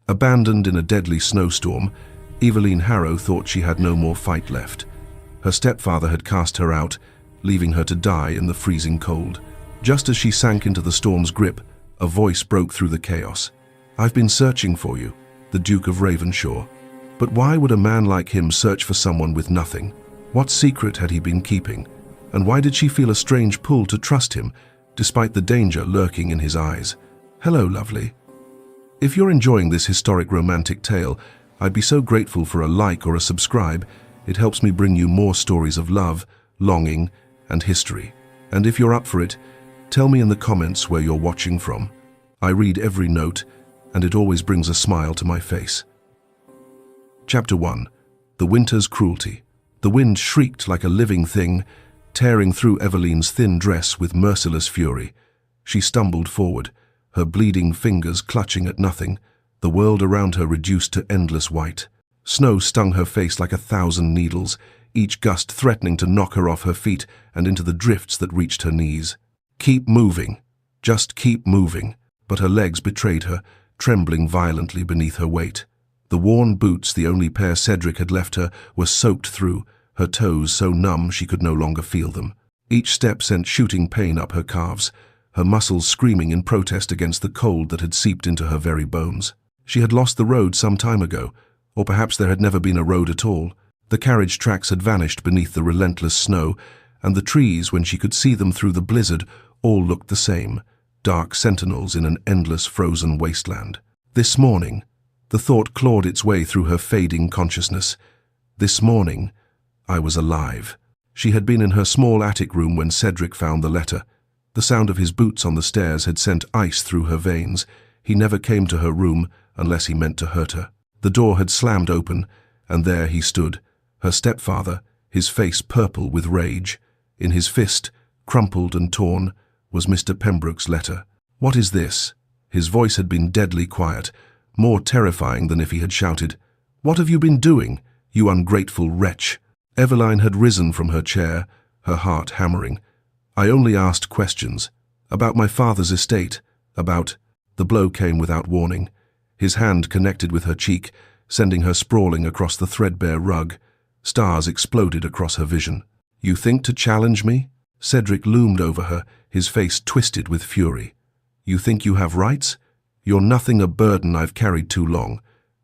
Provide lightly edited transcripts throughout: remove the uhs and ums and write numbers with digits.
Abandoned in a deadly snowstorm, Eveline Harrow thought she had no more fight left. Her stepfather had cast her out, leaving her to die in the freezing cold. Just as she sank into the storm's grip, a voice broke through the chaos. "I've been searching for you, the Duke of Ravenshaw." But why would a man like him search for someone with nothing? What secret had he been keeping? And why did she feel a strange pull to trust him, despite the danger lurking in his eyes? Hello, lovely. If you're enjoying this historic romantic tale, I'd be so grateful for a like or a subscribe. It helps me bring you more stories of love, longing, and history. And if you're up for it, tell me in the comments where you're watching from. I read every note, and it always brings a smile to my face. Chapter 1. The Winter's Cruelty. The wind shrieked like a living thing, tearing through Eveline's thin dress with merciless fury. She stumbled forward, her bleeding fingers clutching at nothing, the world around her reduced to endless white. Snow stung her face like 1,000 needles, each gust threatening to knock her off her feet and into the drifts that reached her knees. Keep moving. Just keep moving. But her legs betrayed her, trembling violently beneath her weight. The worn boots, the only pair Cedric had left her, were soaked through, her toes so numb she could no longer feel them. Each step sent shooting pain up her calves, her muscles screaming in protest against the cold that had seeped into her very bones. She had lost the road some time ago, or perhaps there had never been a road at all. The carriage tracks had vanished beneath the relentless snow, and the trees, when she could see them through the blizzard, all looked the same, dark sentinels in an endless frozen wasteland. This morning, the thought clawed its way through her fading consciousness. This morning, I was alive. She had been in her small attic room when Cedric found the letter. The sound of his boots on the stairs had sent ice through her veins. He never came to her room unless he meant to hurt her. The door had slammed open, and there he stood, her stepfather, his face purple with rage. In his fist, crumpled and torn, was Mr. Pembroke's letter. "What is this?" His voice had been deadly quiet, more terrifying than if he had shouted, "What have you been doing, you ungrateful wretch?" Eveline had risen from her chair, her heart hammering. "I only asked questions. About my father's estate, about—" The blow came without warning. His hand connected with her cheek, sending her sprawling across the threadbare rug. Stars exploded across her vision. "You think to challenge me?" Cedric loomed over her, his face twisted with fury. "You think you have rights? You're nothing a burden I've carried too long.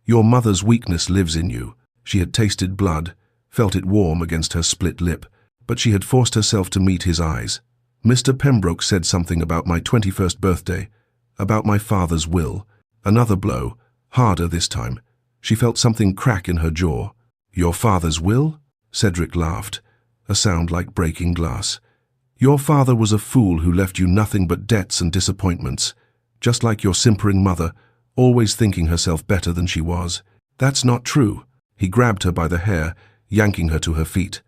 Your mother's weakness lives in you." She had tasted blood, felt it warm against her split lip, but she had forced herself to meet his eyes. "Mr. Pembroke said something about my 21st birthday, about my father's will." Another blow, harder this time. She felt something crack in her jaw. "Your father's will?" Cedric laughed, a sound like breaking glass. "Your father was a fool who left you nothing but debts and disappointments, just like your simpering mother, always thinking herself better than she was. That's not true." He grabbed her by the hair, yanking her to her feet.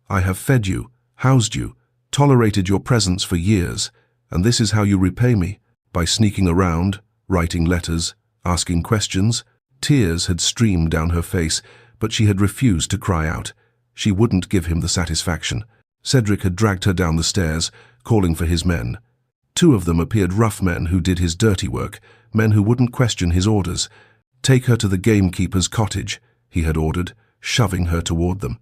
"I have fed you, housed you, tolerated your presence for years, and this is how you repay me? By sneaking around, writing letters, asking questions?" Tears had streamed down her face, but she had refused to cry out. She wouldn't give him the satisfaction. Cedric had dragged her down the stairs, calling for his men. Two of them appeared rough men who did his dirty work, men who wouldn't question his orders. "Take her to the gamekeeper's cottage," he had ordered, shoving her toward them.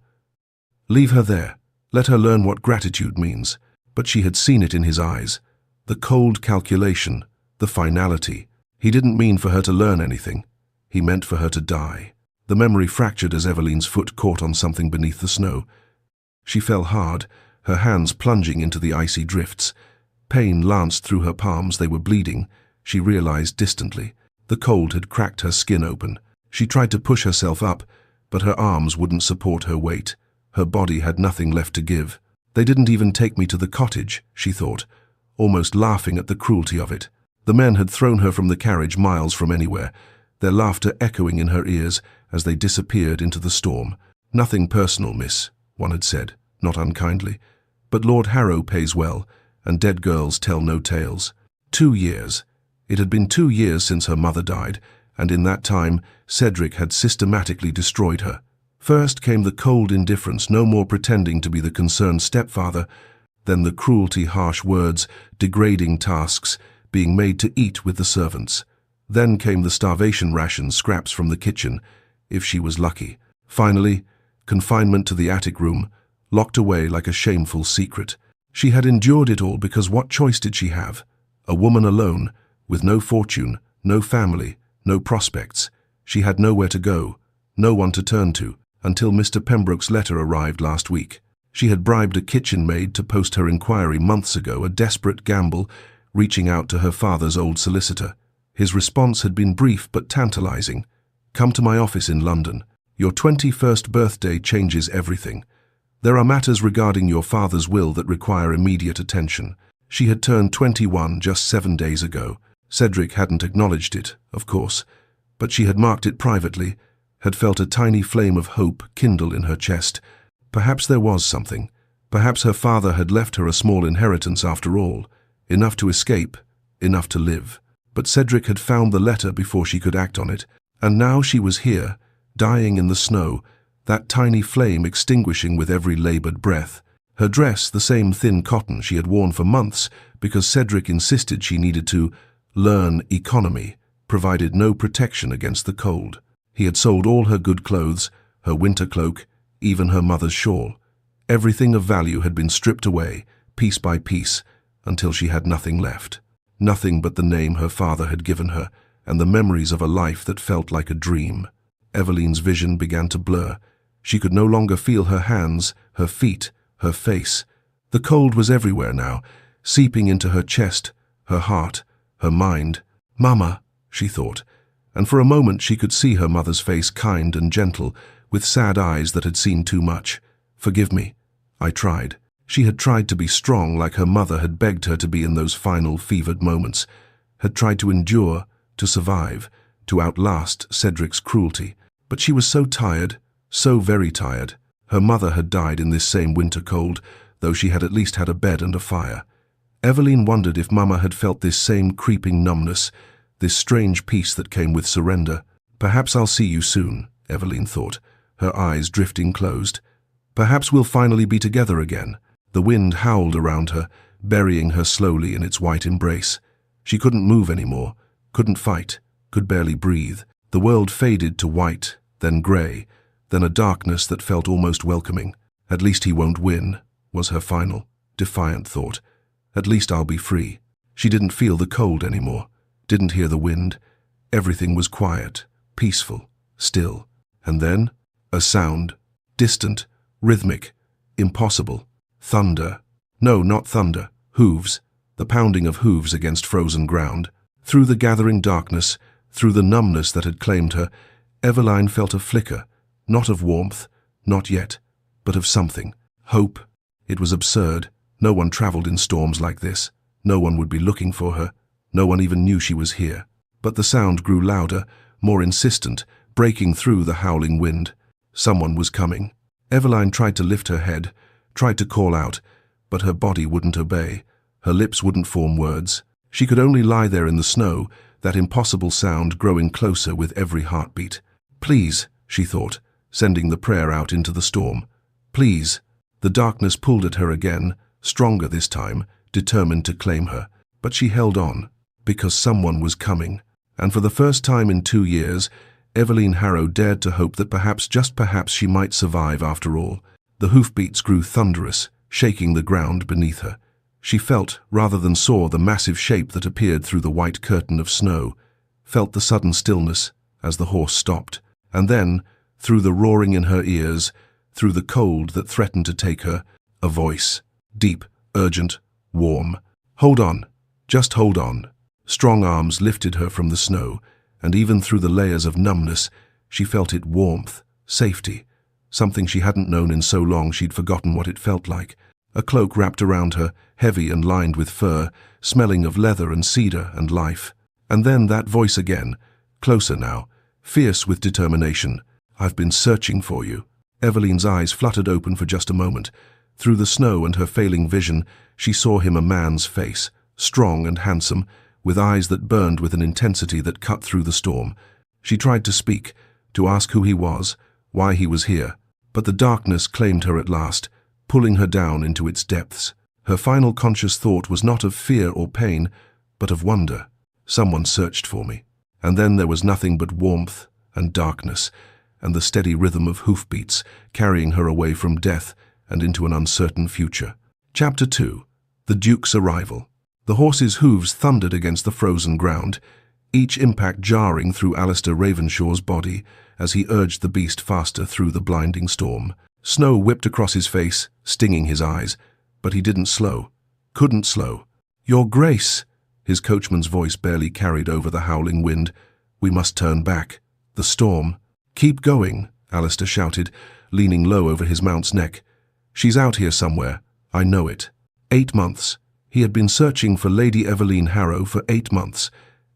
"Leave her there. Let her learn what gratitude means." But she had seen it in his eyes. The cold calculation, the finality. He didn't mean for her to learn anything. He meant for her to die. The memory fractured as Eveline's foot caught on something beneath the snow. She fell hard, her hands plunging into the icy drifts. Pain lanced through her palms, they were bleeding, she realized distantly. The cold had cracked her skin open. She tried to push herself up, but her arms wouldn't support her weight. Her body had nothing left to give. "They didn't even take me to the cottage," she thought, almost laughing at the cruelty of it. The men had thrown her from the carriage miles from anywhere, their laughter echoing in her ears as they disappeared into the storm. "Nothing personal, miss," one had said, not unkindly. "But Lord Harrow pays well, and dead girls tell no tales." 2 years. It had been 2 years since her mother died, and in that time, Cedric had systematically destroyed her. First came the cold indifference, no more pretending to be the concerned stepfather, then the cruelty, harsh words, degrading tasks, being made to eat with the servants. Then came the starvation ration scraps from the kitchen, if she was lucky. Finally, confinement to the attic room, locked away like a shameful secret. She had endured it all because what choice did she have? A woman alone, with no fortune, no family, no prospects. She had nowhere to go, no one to turn to, until Mr. Pembroke's letter arrived last week. She had bribed a kitchen maid to post her inquiry months ago, a desperate gamble, reaching out to her father's old solicitor. His response had been brief but tantalizing. "Come to my office in London. Your 21st birthday changes everything. There are matters regarding your father's will that require immediate attention." She had turned 21 just 7 days ago. Cedric hadn't acknowledged it, of course, but she had marked it privately, had felt a tiny flame of hope kindle in her chest. Perhaps there was something. Perhaps her father had left her a small inheritance after all, enough to escape, enough to live. But Cedric had found the letter before she could act on it, and now she was here, dying in the snow, that tiny flame extinguishing with every labored breath. Her dress, the same thin cotton she had worn for months because Cedric insisted she needed to learn economy, provided no protection against the cold. He had sold all her good clothes, her winter cloak, even her mother's shawl. Everything of value had been stripped away, piece by piece, until she had nothing left. Nothing but the name her father had given her, and the memories of a life that felt like a dream. Eveline's vision began to blur. She could no longer feel her hands, her feet, her face. The cold was everywhere now, seeping into her chest, her heart, her mind. "Mama," she thought, and for a moment she could see her mother's face, kind and gentle, with sad eyes that had seen too much. "Forgive me. I tried." She had tried to be strong like her mother had begged her to be in those final fevered moments, had tried to endure, to survive, to outlast Cedric's cruelty. But she was so tired, so very tired. Her mother had died in this same winter cold, though she had at least had a bed and a fire. Eveline wondered if Mama had felt this same creeping numbness, this strange peace that came with surrender. "Perhaps I'll see you soon," Eveline thought, her eyes drifting closed. "Perhaps we'll finally be together again." The wind howled around her, burying her slowly in its white embrace. She couldn't move anymore, couldn't fight, could barely breathe. The world faded to white, then grey, then a darkness that felt almost welcoming. "At least he won't win," was her final, defiant thought. "At least I'll be free." She didn't feel the cold anymore, didn't hear the wind. Everything was quiet, peaceful, still. And then, a sound, distant, rhythmic, impossible. Thunder. No, not thunder. Hooves. The pounding of hooves against frozen ground. Through the gathering darkness, through the numbness that had claimed her, Eveline felt a flicker, not of warmth, not yet, but of something. Hope. It was absurd. No one traveled in storms like this. No one would be looking for her. No one even knew she was here. But the sound grew louder, more insistent, breaking through the howling wind. Someone was coming. Eveline tried to lift her head, tried to call out, but her body wouldn't obey. Her lips wouldn't form words. She could only lie there in the snow, that impossible sound growing closer with every heartbeat. "Please," she thought, sending the prayer out into the storm. "Please." The darkness pulled at her again, stronger this time, determined to claim her. But she held on, because someone was coming. And for the first time in 2 years, Eveline Harrow dared to hope that perhaps, just perhaps, she might survive after all. The hoofbeats grew thunderous, shaking the ground beneath her. She felt, rather than saw, the massive shape that appeared through the white curtain of snow, felt the sudden stillness as the horse stopped. And then, through the roaring in her ears, through the cold that threatened to take her, a voice, deep, urgent, warm. "Hold on, just hold on." Strong arms lifted her from the snow, and even through the layers of numbness, she felt it warmth, safety. Something she hadn't known in so long she'd forgotten what it felt like. A cloak wrapped around her, heavy and lined with fur, smelling of leather and cedar and life. And then that voice again, closer now, fierce with determination. "I've been searching for you." Eveline's eyes fluttered open for just a moment. Through the snow and her failing vision, she saw him, a man's face, strong and handsome, with eyes that burned with an intensity that cut through the storm. She tried to speak, to ask who he was, why he was here. But the darkness claimed her at last, pulling her down into its depths. Her final conscious thought was not of fear or pain, but of wonder. "Someone searched for me." And then there was nothing but warmth and darkness, and the steady rhythm of hoofbeats carrying her away from death and into an uncertain future. Chapter 2. The Duke's Arrival. The horse's hooves thundered against the frozen ground, each impact jarring through Alistair Ravenshaw's body as he urged the beast faster through the blinding storm. Snow whipped across his face, stinging his eyes, but he didn't slow. Couldn't slow. "Your Grace!" His coachman's voice barely carried over the howling wind. "We must turn back. The storm." "Keep going," Alistair shouted, leaning low over his mount's neck. "She's out here somewhere. I know it." 8 months. He had been searching for Lady Eveline Harrow for 8 months,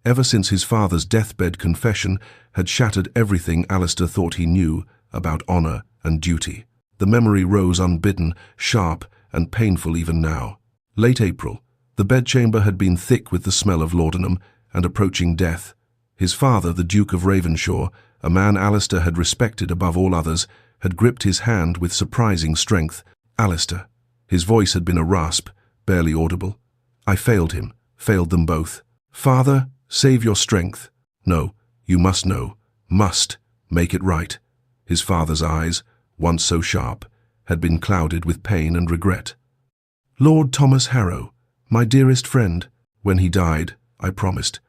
ever since his father's deathbed confession had shattered everything Alistair thought he knew about honor and duty. The memory rose unbidden, sharp and painful even now. Late April. The bedchamber had been thick with the smell of laudanum and approaching death. His father, the Duke of Ravenshaw, a man Alistair had respected above all others, had gripped his hand with surprising strength. "Alistair." His voice had been a rasp, barely audible. "I failed him, failed them both. Father, save your strength." "No, you must know. Must. Make it right." His father's eyes, once so sharp, had been clouded with pain and regret. "Lord Thomas Harrow, my dearest friend. When he died, I promised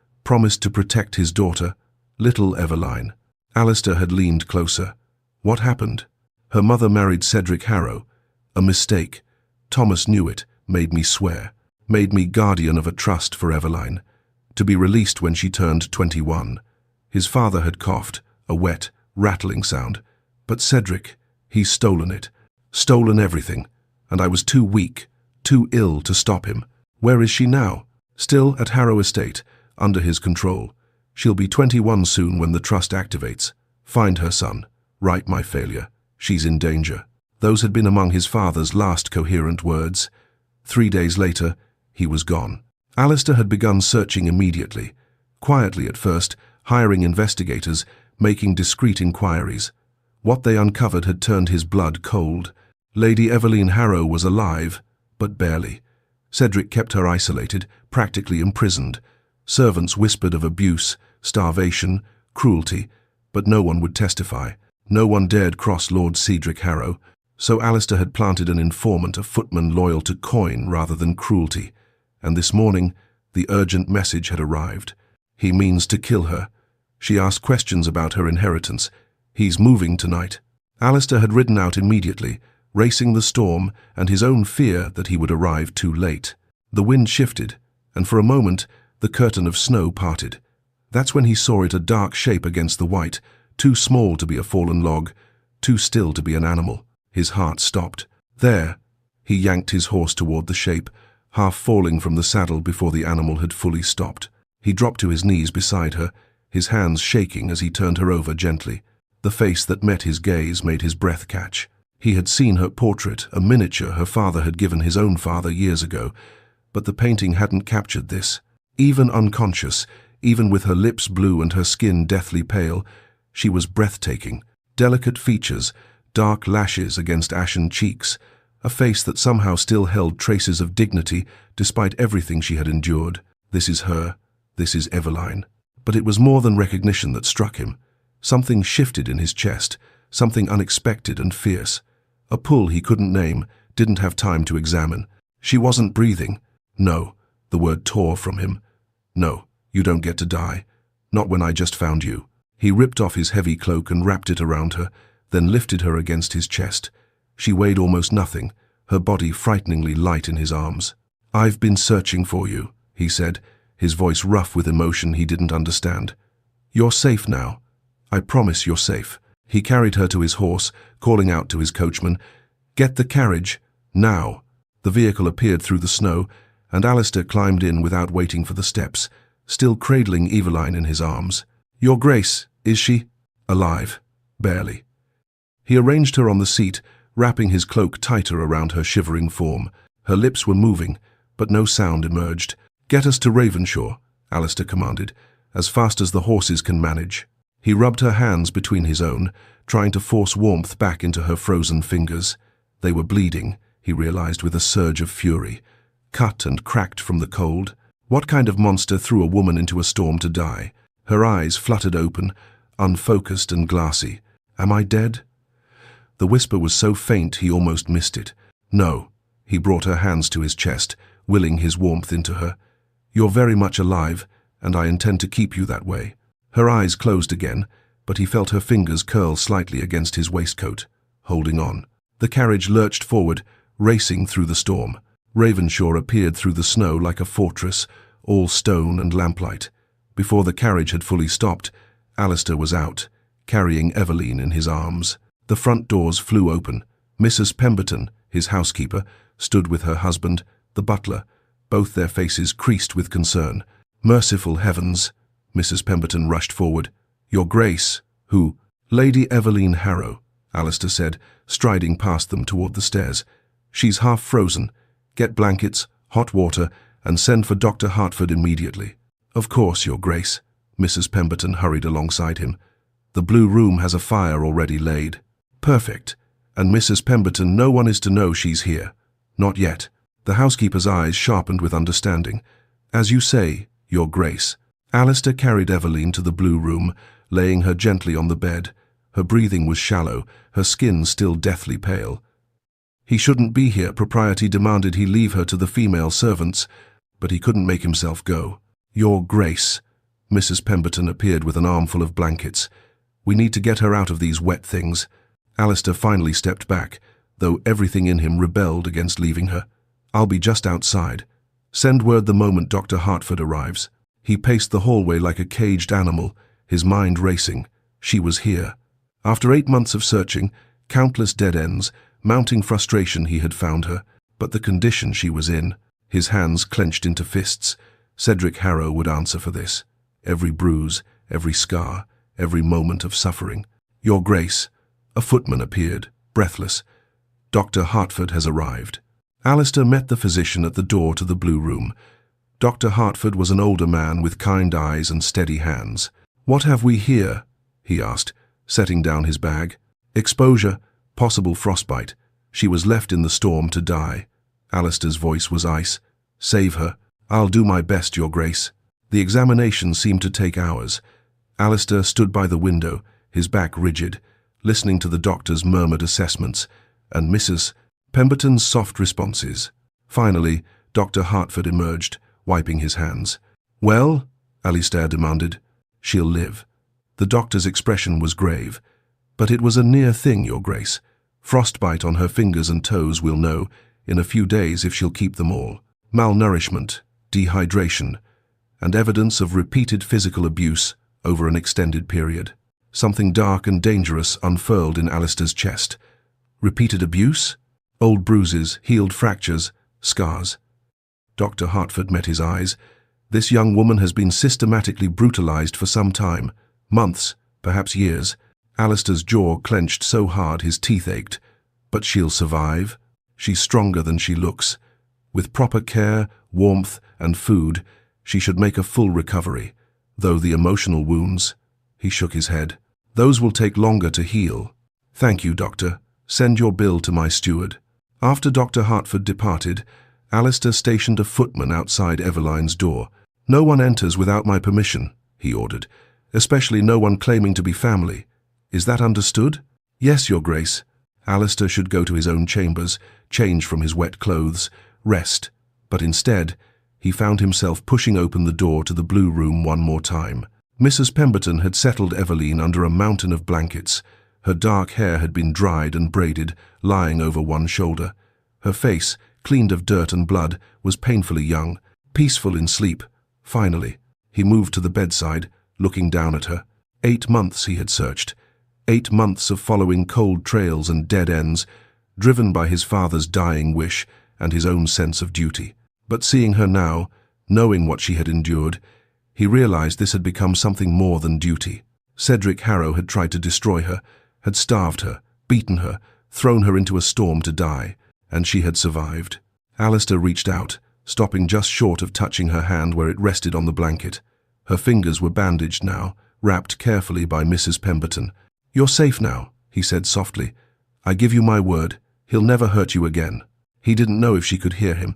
to protect his daughter, little Eveline." Alistair had leaned closer. "What happened?" "Her mother married Cedric Harrow. A mistake. Thomas knew it, made me swear, made me guardian of a trust for Eveline, to be released when she turned 21. His father had coughed, a wet, rattling sound. "But Cedric, he's stolen it. Stolen everything. And I was too weak, too ill to stop him." "Where is she now?" "Still at Harrow Estate, under his control. She'll be 21 soon when the trust activates. Find her, son. Right my failure. She's in danger." Those had been among his father's last coherent words. 3 days later, he was gone. Alistair had begun searching immediately, quietly at first, hiring investigators, making discreet inquiries. What they uncovered had turned his blood cold. Lady Eveline Harrow was alive, but barely. Cedric kept her isolated, practically imprisoned. Servants whispered of abuse, starvation, cruelty, but no one would testify. No one dared cross Lord Cedric Harrow. So Alistair had planted an informant, a footman loyal to coin rather than cruelty. And this morning, the urgent message had arrived. "He means to kill her." She asked questions about her inheritance. "He's moving tonight." Alistair had ridden out immediately, racing the storm and his own fear that he would arrive too late. The wind shifted, and for a moment, the curtain of snow parted. That's when he saw it, a dark shape against the white, too small to be a fallen log, too still to be an animal. His heart stopped. "There." He yanked his horse toward the shape, half falling from the saddle before the animal had fully stopped. He dropped to his knees beside her, his hands shaking as he turned her over gently. The face that met his gaze made his breath catch. He had seen her portrait, a miniature her father had given his own father years ago, but the painting hadn't captured this. Even unconscious, even with her lips blue and her skin deathly pale, she was breathtaking. Delicate features, dark lashes against ashen cheeks, a face that somehow still held traces of dignity despite everything she had endured. This is her. This is Eveline. But it was more than recognition that struck him. Something shifted in his chest, something unexpected and fierce. A pull he couldn't name, didn't have time to examine. She wasn't breathing. "No," the word tore from him. "No, you don't get to die. Not when I just found you." He ripped off his heavy cloak and wrapped it around her, then lifted her against his chest. She weighed almost nothing, her body frighteningly light in his arms. "I've been searching for you," he said, his voice rough with emotion he didn't understand. "You're safe now. I promise you're safe." He carried her to his horse, calling out to his coachman, "Get the carriage, now." The vehicle appeared through the snow, and Alistair climbed in without waiting for the steps, still cradling Eveline in his arms. "Your Grace, is she?" "Alive. Barely." He arranged her on the seat, wrapping his cloak tighter around her shivering form. Her lips were moving, but no sound emerged. "Get us to Ravenshaw," Alistair commanded, "as fast as the horses can manage." He rubbed her hands between his own, trying to force warmth back into her frozen fingers. They were bleeding, he realized with a surge of fury. Cut and cracked from the cold. What kind of monster threw a woman into a storm to die? Her eyes fluttered open, unfocused and glassy. "Am I dead?" The whisper was so faint he almost missed it. "No." He brought her hands to his chest, willing his warmth into her. "You're very much alive, and I intend to keep you that way." Her eyes closed again, but he felt her fingers curl slightly against his waistcoat, holding on. The carriage lurched forward, racing through the storm. Ravenshaw appeared through the snow like a fortress, all stone and lamplight. Before the carriage had fully stopped, Alistair was out, carrying Eveline in his arms. The front doors flew open. Mrs. Pemberton, his housekeeper, stood with her husband, the butler, both their faces creased with concern. "Merciful heavens!" Mrs. Pemberton rushed forward. "Your Grace." "Who?" "Lady Eveline Harrow," Alistair said, striding past them toward the stairs. "She's half frozen. Get blankets, hot water, and send for Dr. Hartford immediately." "Of course, Your Grace." Mrs. Pemberton hurried alongside him. "The blue room has a fire already laid." "Perfect. And Mrs. Pemberton, no one is to know she's here." "Not yet." The housekeeper's eyes sharpened with understanding. "As you say, Your Grace." Alistair carried Eveline to the blue room, laying her gently on the bed. Her breathing was shallow, her skin still deathly pale. He shouldn't be here. Propriety demanded he leave her to the female servants, but he couldn't make himself go. "Your Grace." Mrs. Pemberton appeared with an armful of blankets. "We need to get her out of these wet things." Alistair finally stepped back, though everything in him rebelled against leaving her. "I'll be just outside. Send word the moment Dr. Hartford arrives." He paced the hallway like a caged animal, his mind racing. She was here. After 8 months of searching, countless dead ends, mounting frustration, he had found her, but the condition she was in. His hands clenched into fists. Cedric Harrow would answer for this. Every bruise, every scar, every moment of suffering. "Your Grace." A footman appeared, breathless. "Dr. Hartford has arrived." Alistair met the physician at the door to the blue room. Dr. Hartford was an older man with kind eyes and steady hands. "What have we here?" he asked, setting down his bag. "Exposure, possible frostbite. She was left in the storm to die." Alistair's voice was ice. "Save her." "I'll do my best, Your Grace." The examination seemed to take hours. Alistair stood by the window, his back rigid, listening to the doctor's murmured assessments and Mrs. Pemberton's soft responses. Finally, Dr. Hartford emerged, wiping his hands. "Well?" Alistair demanded. "She'll live." The doctor's expression was grave. "But it was a near thing, Your Grace. Frostbite on her fingers and toes, we'll know in a few days if she'll keep them all. Malnourishment, dehydration, and evidence of repeated physical abuse over an extended period." Something dark and dangerous unfurled in Alistair's chest. Repeated abuse? Old bruises, healed fractures, scars. Dr. Hartford met his eyes. "This young woman has been systematically brutalized for some time. Months, perhaps years." Alistair's jaw clenched so hard his teeth ached. "But she'll survive. She's stronger than she looks. With proper care, warmth, and food, she should make a full recovery. Though the emotional wounds—" He shook his head. "Those will take longer to heal." "Thank you, Doctor. Send your bill to my steward." After Dr. Hartford departed, Alistair stationed a footman outside Eveline's door. "No one enters without my permission," he ordered, "especially no one claiming to be family. Is that understood?" "Yes, Your Grace." Alistair should go to his own chambers, change from his wet clothes, rest. But instead, he found himself pushing open the door to the blue room one more time. Mrs. Pemberton had settled Eveline under a mountain of blankets. Her dark hair had been dried and braided, lying over one shoulder. Her face, cleaned of dirt and blood, was painfully young, peaceful in sleep. Finally, he moved to the bedside, looking down at her. 8 months he had searched. 8 months of following cold trails and dead ends, driven by his father's dying wish and his own sense of duty. But seeing her now, knowing what she had endured, he realized this had become something more than duty. Cedric Harrow had tried to destroy her, had starved her, beaten her, thrown her into a storm to die, and she had survived. Alistair reached out, stopping just short of touching her hand where it rested on the blanket. Her fingers were bandaged now, wrapped carefully by Mrs. Pemberton. "You're safe now," he said softly. "I give you my word, he'll never hurt you again." He didn't know if she could hear him,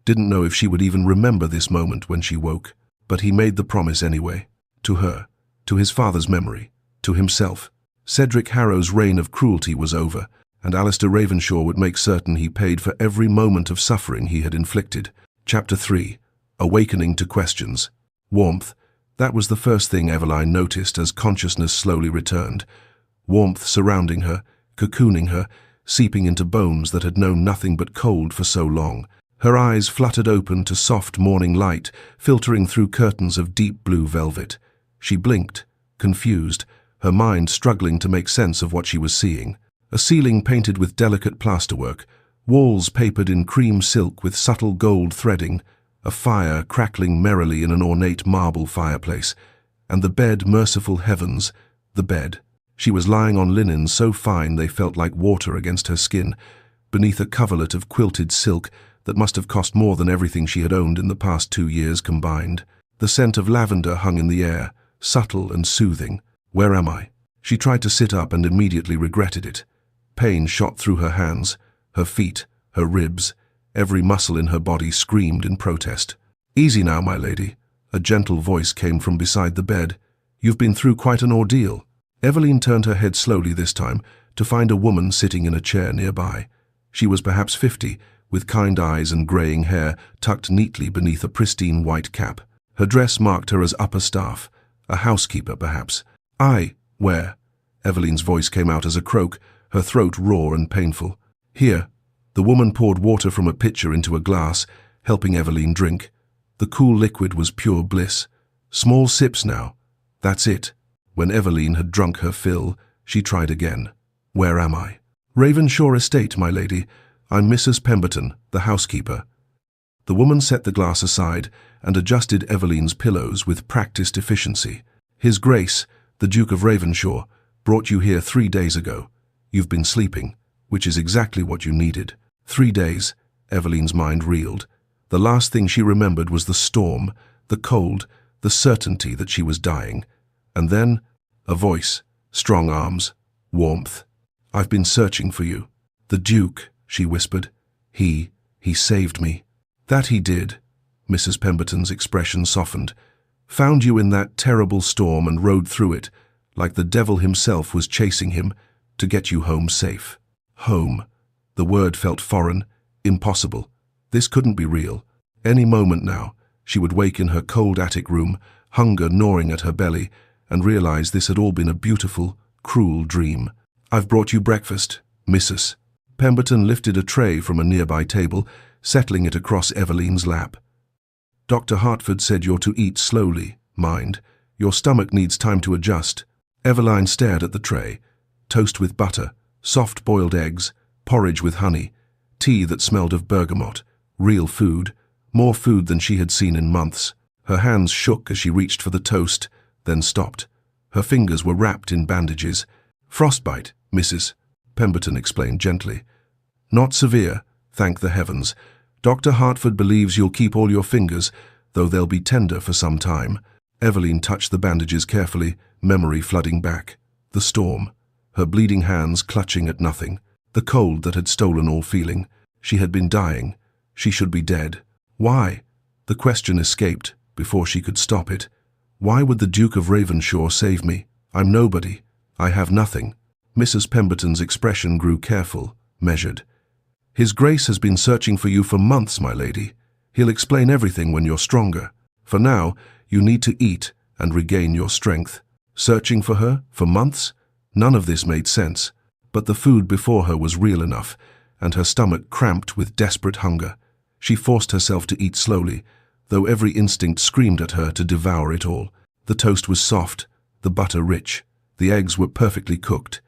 didn't know if she would even remember this moment when she woke. But he made the promise anyway, to her. to his father's memory, to himself. Cedric Harrow's reign of cruelty was over, and Alistair Ravenshaw would make certain he paid for every moment of suffering he had inflicted. Chapter 3. Awakening to Questions. Warmth. That was the first thing Eveline noticed as consciousness slowly returned. Warmth surrounding her, cocooning her, seeping into bones that had known nothing but cold for so long. Her eyes fluttered open to soft morning light, filtering through curtains of deep blue velvet. She blinked, confused, her mind struggling to make sense of what she was seeing. A ceiling painted with delicate plasterwork, walls papered in cream silk with subtle gold threading, a fire crackling merrily in an ornate marble fireplace, and the bed, merciful heavens, the bed. She was lying on linen so fine they felt like water against her skin, beneath a coverlet of quilted silk that must have cost more than everything she had owned in the past 2 years combined. The scent of lavender hung in the air, subtle and soothing. Where am I? She tried to sit up and immediately regretted it. Pain shot through her hands, her feet, her ribs. Every muscle in her body screamed in protest. Easy now, my lady. A gentle voice came from beside the bed. You've been through quite an ordeal. Eveline turned her head slowly this time to find a woman sitting in a chair nearby. She was perhaps 50, with kind eyes and greying hair tucked neatly beneath a pristine white cap. Her dress marked her as upper staff, a housekeeper perhaps. Where? Eveline's voice came out as a croak, her throat raw and painful. Here. The woman poured water from a pitcher into a glass, helping Eveline drink. The cool liquid was pure bliss. Small sips now. That's it. When Eveline had drunk her fill, she tried again. Where am I? Ravenshaw Estate, my lady. I'm Mrs. Pemberton, the housekeeper. The woman set the glass aside and adjusted Eveline's pillows with practiced efficiency. His Grace, the Duke of Ravenshaw, brought you here 3 days ago. You've been sleeping, which is exactly what you needed. 3 days, Eveline's mind reeled. The last thing she remembered was the storm, the cold, the certainty that she was dying. And then, a voice, strong arms, warmth. I've been searching for you. The Duke, she whispered. He saved me. That he did. Mrs. Pemberton's expression softened. Found you in that terrible storm and rode through it, like the devil himself was chasing him, to get you home safe. Home. The word felt foreign, impossible. This couldn't be real. Any moment now, she would wake in her cold attic room, hunger gnawing at her belly, and realize this had all been a beautiful, cruel dream. I've brought you breakfast, Mrs. Pemberton lifted a tray from a nearby table, settling it across Eveline's lap. Dr. Hartford said you're to eat slowly, mind. Your stomach needs time to adjust. Eveline stared at the tray. Toast with butter, soft boiled eggs, porridge with honey, tea that smelled of bergamot, real food, more food than she had seen in months. Her hands shook as she reached for the toast, then stopped. Her fingers were wrapped in bandages. Frostbite, Mrs. Pemberton explained gently. Not severe, thank the heavens. Dr. Hartford believes you'll keep all your fingers, though they'll be tender for some time. Eveline touched the bandages carefully, memory flooding back. The storm, her bleeding hands clutching at nothing. The cold that had stolen all feeling. She had been dying. She should be dead. Why? The question escaped before she could stop it. Why would the Duke of Ravenshaw save me? I'm nobody. I have nothing. Mrs. Pemberton's expression grew careful, measured. His Grace has been searching for you for months, my lady. He'll explain everything when you're stronger. For now, you need to eat and regain your strength. Searching for her? For months? None of this made sense. But the food before her was real enough, and her stomach cramped with desperate hunger. She forced herself to eat slowly, though every instinct screamed at her to devour it all. The toast was soft, the butter rich, the eggs were perfectly cooked.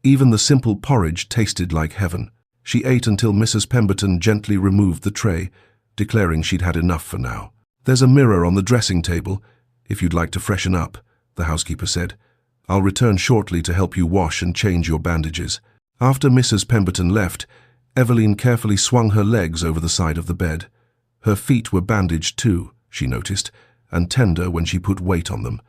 Even the simple porridge tasted like heaven. She ate until Mrs. Pemberton gently removed the tray, declaring she'd had enough for now. There's a mirror on the dressing table, if you'd like to freshen up, the housekeeper said. I'll return shortly to help you wash and change your bandages. After Mrs. Pemberton left, Eveline carefully swung her legs over the side of the bed. Her feet were bandaged too, she noticed, and tender when she put weight on them.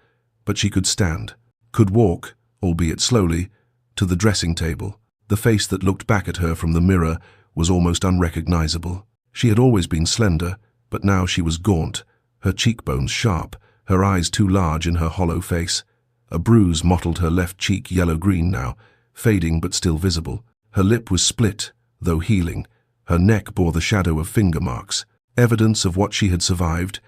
But she could stand, could walk, albeit slowly, to the dressing table. The face that looked back at her from the mirror was almost unrecognizable. She had always been slender, but now she was gaunt, her cheekbones sharp, her eyes too large in her hollow face. A bruise mottled her left cheek yellow-green now, fading but still visible. Her lip was split, though healing. Her neck bore the shadow of finger marks, evidence of what she had survived,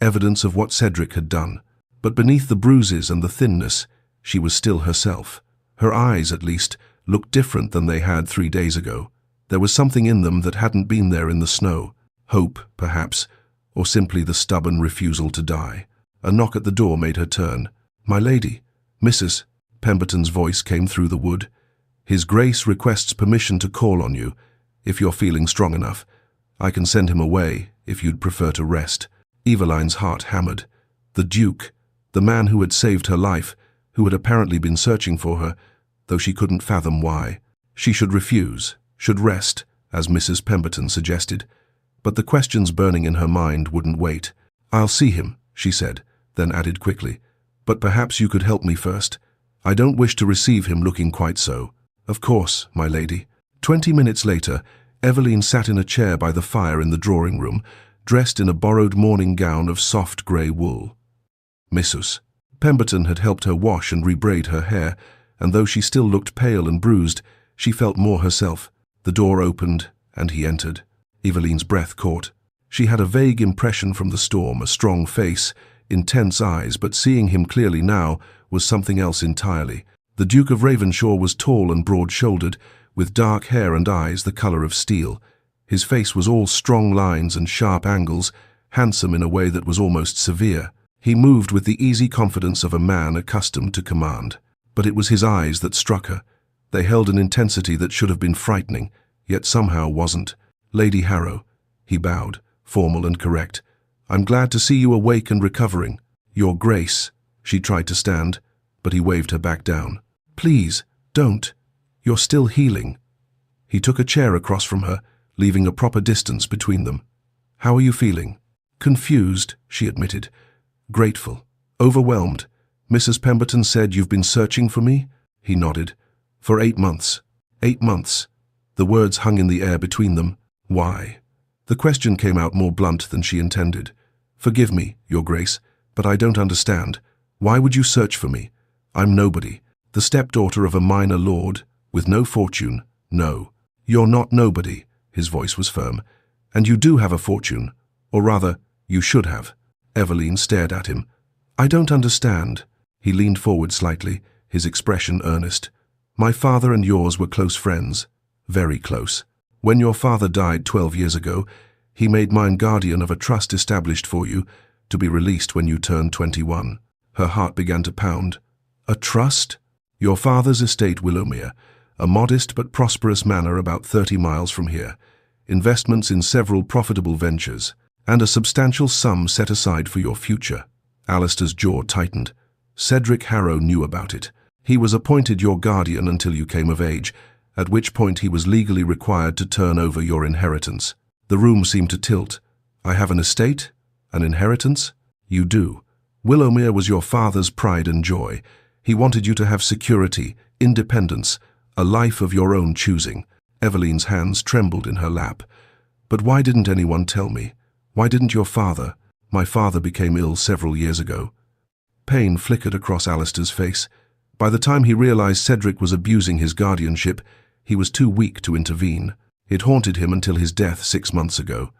evidence of what Cedric had done. But beneath the bruises and the thinness, she was still herself. Her eyes, at least, looked different than they had 3 days ago. There was something in them that hadn't been there in the snow. Hope, perhaps, or simply the stubborn refusal to die. A knock at the door made her turn. "My lady, Mrs." Pemberton's voice came through the wood. "His Grace requests permission to call on you, if you're feeling strong enough. I can send him away, if you'd prefer to rest." Eveline's heart hammered. The Duke, the man who had saved her life, who had apparently been searching for her, though she couldn't fathom why. She should refuse, should rest, as Mrs. Pemberton suggested. But the questions burning in her mind wouldn't wait. "I'll see him," she said, then added quickly. "But perhaps you could help me first. I don't wish to receive him looking quite so." "Of course, my lady." 20 minutes later, Eveline sat in a chair by the fire in the drawing room, dressed in a borrowed morning gown of soft grey wool. Mrs. Pemberton had helped her wash and rebraid her hair, and though she still looked pale and bruised, she felt more herself. The door opened, and he entered. Eveline's breath caught. She had a vague impression from the storm, a strong face, intense eyes, but seeing him clearly now was something else entirely. The Duke of Ravenshaw was tall and broad-shouldered, with dark hair and eyes the colour of steel. His face was all strong lines and sharp angles, handsome in a way that was almost severe. He moved with the easy confidence of a man accustomed to command. But it was his eyes that struck her. They held an intensity that should have been frightening, yet somehow wasn't. "Lady Harrow," he bowed, formal and correct. "I'm glad to see you awake and recovering." "Your Grace." She tried to stand, but he waved her back down. "Please, don't. You're still healing." He took a chair across from her, leaving a proper distance between them. "How are you feeling?" "Confused," she admitted. "Grateful. Overwhelmed. Mrs. Pemberton said you've been searching for me?" He nodded. "For 8 months. 8 months." The words hung in the air between them. "Why?" The question came out more blunt than she intended. "Forgive me, Your Grace, but I don't understand. Why would you search for me? I'm nobody. The stepdaughter of a minor lord, with no fortune. No. You're not nobody." His voice was firm. "And you do have a fortune. Or rather, you should have." Eveline stared at him. "I don't understand." He leaned forward slightly, his expression earnest. "My father and yours were close friends. Very close. When your father died 12 years ago, he made mine guardian of a trust established for you, to be released when you turned 21. Her heart began to pound. "A trust?" "Your father's estate, Willowmere, a modest but prosperous manor about 30 miles from here, investments in several profitable ventures, and a substantial sum set aside for your future." Alistair's jaw tightened. "Cedric Harrow knew about it. He was appointed your guardian until you came of age, at which point he was legally required to turn over your inheritance." The room seemed to tilt. "I have an estate? An inheritance?" "You do. Willowmere was your father's pride and joy. He wanted you to have security, independence, a life of your own choosing." Eveline's hands trembled in her lap. "But why didn't anyone tell me? Why didn't your father? My father became ill several years ago." Pain flickered across Alistair's face. By the time he realized Cedric was abusing his guardianship, he was too weak to intervene. It haunted him until his death 6 months ago.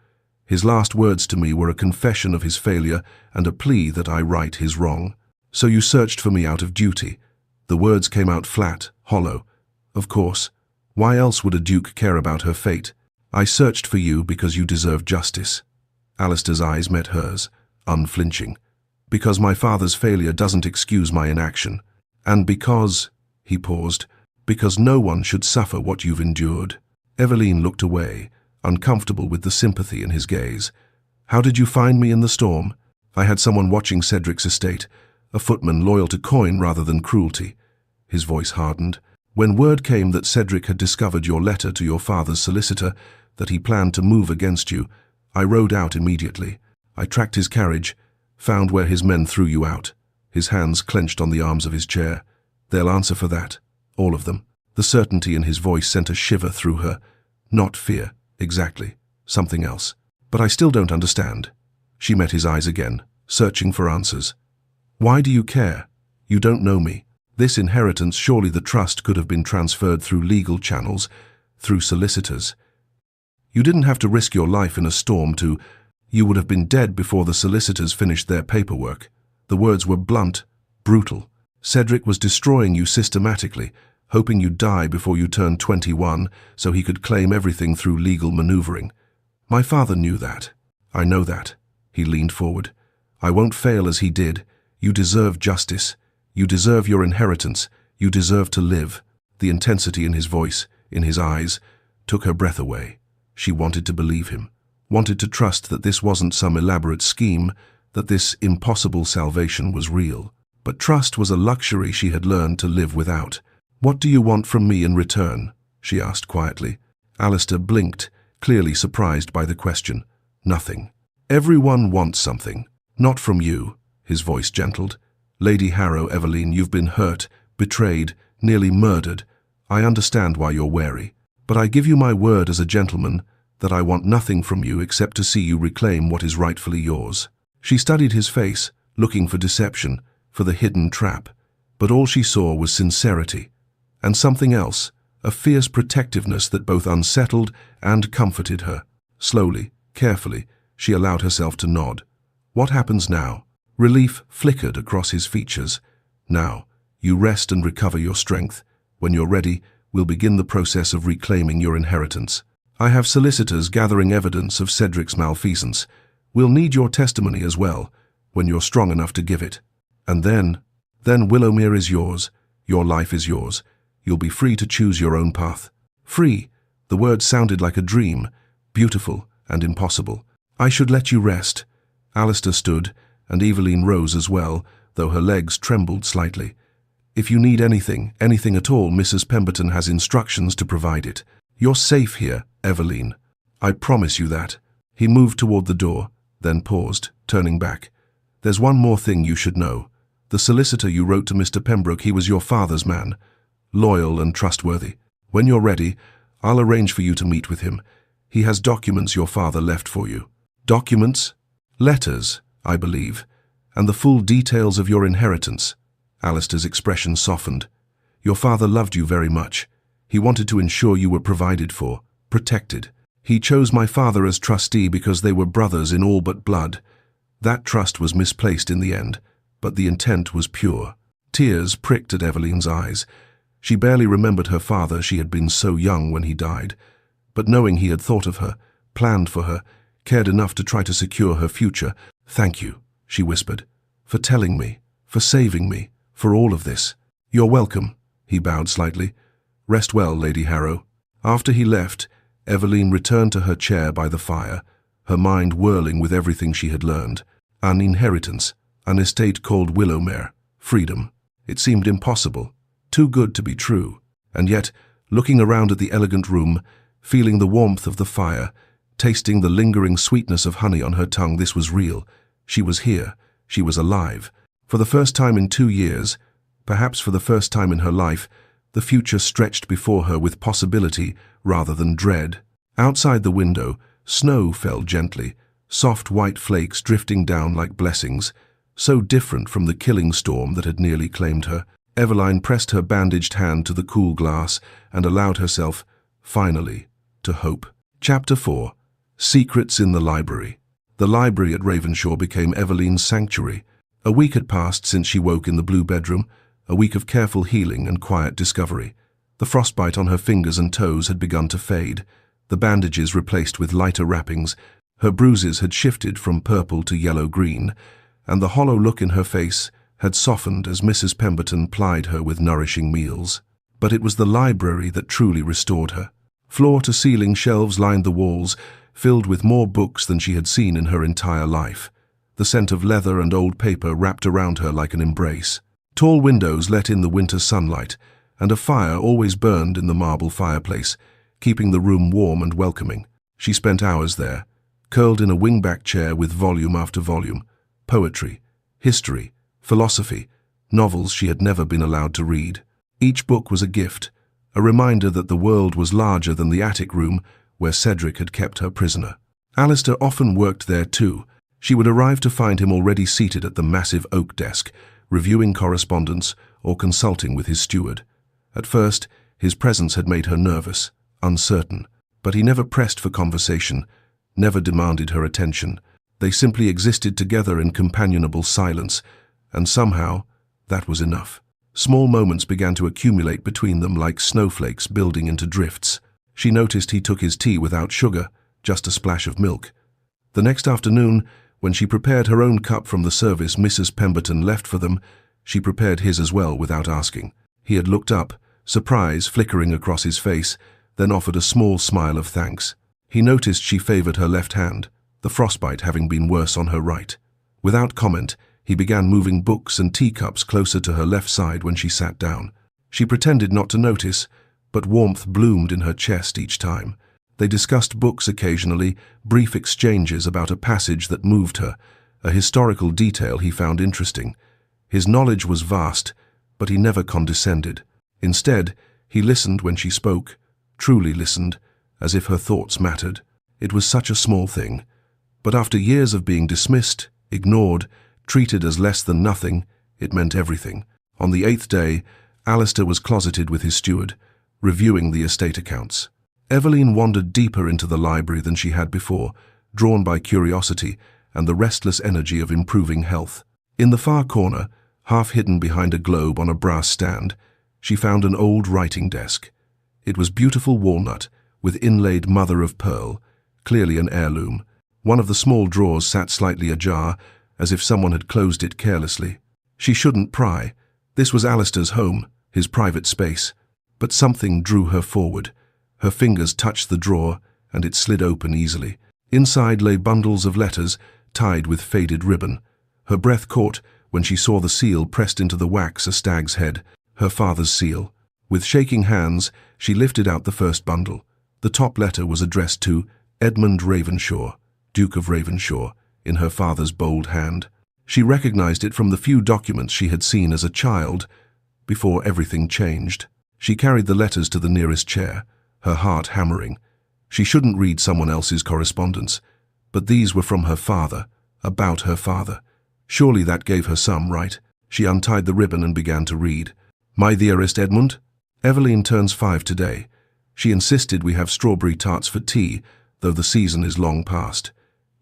His last words to me were a confession of his failure and a plea that I right his wrong. "So you searched for me out of duty." The words came out flat, hollow. "Of course. Why else would a duke care about her fate? I searched for you because you deserve justice." Alistair's eyes met hers, unflinching. "Because my father's failure doesn't excuse my inaction. And because," he paused, "because no one should suffer what you've endured." Eveline looked away, uncomfortable with the sympathy in his gaze. "How did you find me in the storm?" "I had someone watching Cedric's estate, a footman loyal to coin rather than cruelty." His voice hardened. "When word came that Cedric had discovered your letter to your father's solicitor, that he planned to move against you, I rode out immediately. I tracked his carriage, found where his men threw you out." His hands clenched on the arms of his chair. "They'll answer for that. All of them." The certainty in his voice sent a shiver through her. "Not fear, exactly. Something else. But I still don't understand." She met his eyes again, searching for answers. "Why do you care? You don't know me. This inheritance, surely the trust could have been transferred through legal channels, through solicitors. You didn't have to risk your life in a storm to... You would have been dead before the solicitors finished their paperwork. The words were blunt, brutal. Cedric was destroying you systematically, hoping you'd die before you turned 21 so he could claim everything through legal maneuvering. My father knew that. I know that. He leaned forward. I won't fail as he did. You deserve justice. You deserve your inheritance. You deserve to live. The intensity in his voice, in his eyes, took her breath away. She wanted to believe him, wanted to trust that this wasn't some elaborate scheme, that this impossible salvation was real. But trust was a luxury she had learned to live without. What do you want from me in return? She asked quietly. Alistair blinked, clearly surprised by the question. Nothing. Everyone wants something. Not from you, his voice gentled. Lady Harrow, Evelyn, you've been hurt, betrayed, nearly murdered. I understand why you're wary. But I give you my word as a gentleman that I want nothing from you except to see you reclaim what is rightfully yours. She studied his face, looking for deception, for the hidden trap. But all she saw was sincerity. And something else, a fierce protectiveness that both unsettled and comforted her. Slowly, carefully, she allowed herself to nod. What happens now? Relief flickered across his features. Now, you rest and recover your strength. When you're ready, we'll begin the process of reclaiming your inheritance. I have solicitors gathering evidence of Cedric's malfeasance. We'll need your testimony as well, when you're strong enough to give it. And then Willowmere is yours. Your life is yours. You'll be free to choose your own path. Free. The word sounded like a dream, beautiful and impossible. I should let you rest. Alistair stood, and Evelyn rose as well, though her legs trembled slightly. If you need anything at all, Mrs. Pemberton has instructions to provide it. You're safe here, Evelyn. I promise you that. He moved toward the door, then paused, turning back. There's one more thing you should know. The solicitor you wrote to Mr. Pembroke, he was your father's man. Loyal and trustworthy. When you're ready, I'll arrange for you to meet with him. He has documents your father left for you. Documents? Letters, I believe. And the full details of your inheritance. Alistair's expression softened. Your father loved you very much. He wanted to ensure you were provided for, protected. He chose my father as trustee because they were brothers in all but blood. That trust was misplaced in the end, but the intent was pure. Tears pricked at Evelyn's eyes. She barely remembered her father, she had been so young when he died. But knowing he had thought of her, planned for her, cared enough to try to secure her future, "Thank you," she whispered, "for telling me, for saving me, for all of this." "You're welcome," he bowed slightly. "Rest well, Lady Harrow." After he left, Evelyn returned to her chair by the fire, her mind whirling with everything she had learned. An inheritance, an estate called Willowmere, freedom. It seemed impossible, too good to be true. And yet, looking around at the elegant room, feeling the warmth of the fire, tasting the lingering sweetness of honey on her tongue, this was real. She was here. She was alive. For the first time in 2 years, perhaps for the first time in her life, the future stretched before her with possibility rather than dread. Outside the window, snow fell gently, soft white flakes drifting down like blessings, so different from the killing storm that had nearly claimed her. Evelyn pressed her bandaged hand to the cool glass and allowed herself, finally, to hope. Chapter 4. Secrets in the Library. The library at Ravenshaw became Evelyn's sanctuary. A week had passed since she woke in the blue bedroom, a week of careful healing and quiet discovery. The frostbite on her fingers and toes had begun to fade, the bandages replaced with lighter wrappings, her bruises had shifted from purple to yellow-green, and the hollow look in her face had softened as Mrs. Pemberton plied her with nourishing meals. But it was the library that truly restored her. Floor-to-ceiling shelves lined the walls, filled with more books than she had seen in her entire life. The scent of leather and old paper wrapped around her like an embrace. Tall windows let in the winter sunlight, and a fire always burned in the marble fireplace, keeping the room warm and welcoming. She spent hours there, curled in a wingback chair with volume after volume. Poetry, history, philosophy, novels she had never been allowed to read. Each book was a gift, a reminder that the world was larger than the attic room where Cedric had kept her prisoner. Alistair often worked there too. She would arrive to find him already seated at the massive oak desk, reviewing correspondence, or consulting with his steward. At first, his presence had made her nervous, uncertain, but he never pressed for conversation, never demanded her attention. They simply existed together in companionable silence, and somehow, that was enough. Small moments began to accumulate between them like snowflakes building into drifts. She noticed he took his tea without sugar, just a splash of milk. The next afternoon, when she prepared her own cup from the service Mrs. Pemberton left for them, she prepared his as well without asking. He had looked up, surprise flickering across his face, then offered a small smile of thanks. He noticed she favored her left hand, the frostbite having been worse on her right. Without comment, he began moving books and teacups closer to her left side when she sat down. She pretended not to notice, but warmth bloomed in her chest each time. They discussed books occasionally, brief exchanges about a passage that moved her, a historical detail he found interesting. His knowledge was vast, but he never condescended. Instead, he listened when she spoke, truly listened, as if her thoughts mattered. It was such a small thing. But after years of being dismissed, ignored, treated as less than nothing, it meant everything. On the 8th day, Alistair was closeted with his steward, reviewing the estate accounts. Eveline wandered deeper into the library than she had before, drawn by curiosity and the restless energy of improving health. In the far corner, half hidden behind a globe on a brass stand, she found an old writing desk. It was beautiful walnut, with inlaid mother-of-pearl, clearly an heirloom. One of the small drawers sat slightly ajar, as if someone had closed it carelessly. She shouldn't pry. This was Alistair's home, his private space. But something drew her forward. Her fingers touched the drawer, and it slid open easily. Inside lay bundles of letters, tied with faded ribbon. Her breath caught when she saw the seal pressed into the wax a stag's head, her father's seal. With shaking hands, she lifted out the first bundle. The top letter was addressed to Edmund Ravenshaw, Duke of Ravenshaw, in her father's bold hand. She recognized it from the few documents she had seen as a child, before everything changed. She carried the letters to the nearest chair, her heart hammering. She shouldn't read someone else's correspondence, but these were from her father, about her father. Surely that gave her some right. She untied the ribbon and began to read. My dearest Edmund, Eveline turns 5 today. She insisted we have strawberry tarts for tea, though the season is long past.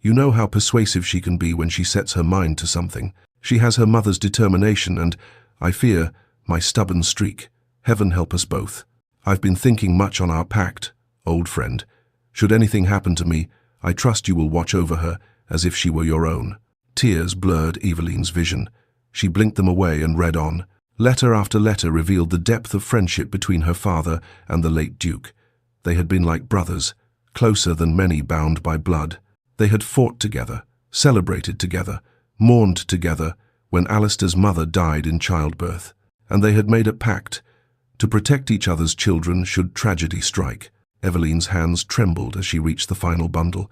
You know how persuasive she can be when she sets her mind to something. She has her mother's determination and, I fear, my stubborn streak. Heaven help us both. I've been thinking much on our pact, old friend. Should anything happen to me, I trust you will watch over her as if she were your own. Tears blurred Eveline's vision. She blinked them away and read on. Letter after letter revealed the depth of friendship between her father and the late Duke. They had been like brothers, closer than many bound by blood. They had fought together, celebrated together, mourned together when Alistair's mother died in childbirth. And they had made a pact to protect each other's children should tragedy strike. Eveline's hands trembled as she reached the final bundle.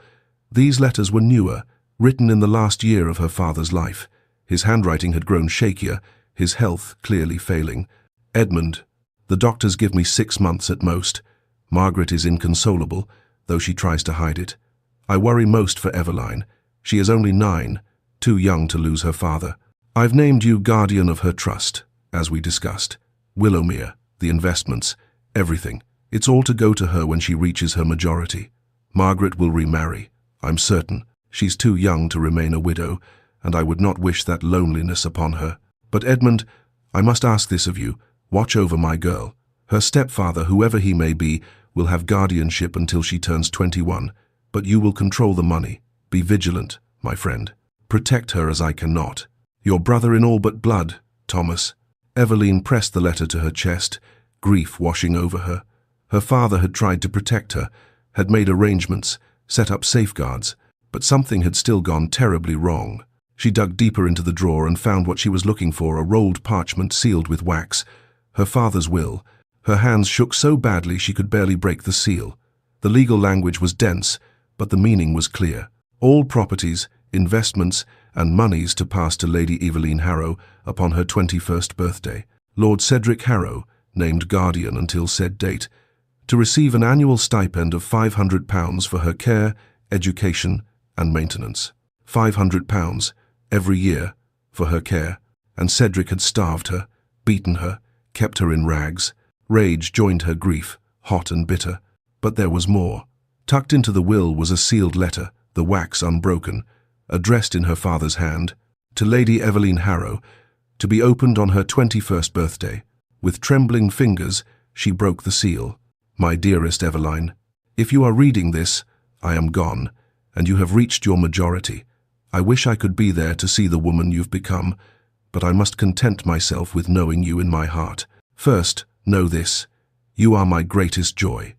These letters were newer, written in the last year of her father's life. His handwriting had grown shakier, his health clearly failing. Edmund, the doctors give me 6 months at most. Margaret is inconsolable, though she tries to hide it. I worry most for Eveline. She is only 9, too young to lose her father. I've named you guardian of her trust, as we discussed. Willowmere, the investments, everything. It's all to go to her when she reaches her majority. Margaret will remarry, I'm certain. She's too young to remain a widow, and I would not wish that loneliness upon her. But Edmund, I must ask this of you. Watch over my girl. Her stepfather, whoever he may be, will have guardianship until she turns 21, but you will control the money. Be vigilant, my friend. Protect her as I cannot. Your brother in all but blood, Thomas. Eveline pressed the letter to her chest, grief washing over her. Her father had tried to protect her, had made arrangements, set up safeguards, but something had still gone terribly wrong. She dug deeper into the drawer and found what she was looking for, a rolled parchment sealed with wax. Her father's will. Her hands shook so badly she could barely break the seal. The legal language was dense, but the meaning was clear. All properties, investments, and moneys to pass to Lady Eveline Harrow upon her 21st birthday. Lord Cedric Harrow, named guardian until said date, to receive an annual stipend of £500 for her care, education, and maintenance. £500 every year for her care and Cedric had starved her, beaten her, kept her in rags. Rage joined her grief, hot and bitter. But there was more. Tucked into the will was a sealed letter, the wax unbroken, addressed in her father's hand, to Lady Eveline Harrow, to be opened on her 21st birthday. With trembling fingers, she broke the seal. My dearest Eveline, if you are reading this, I am gone, and you have reached your majority. I wish I could be there to see the woman you've become, but I must content myself with knowing you in my heart. First, know this. You are my greatest joy.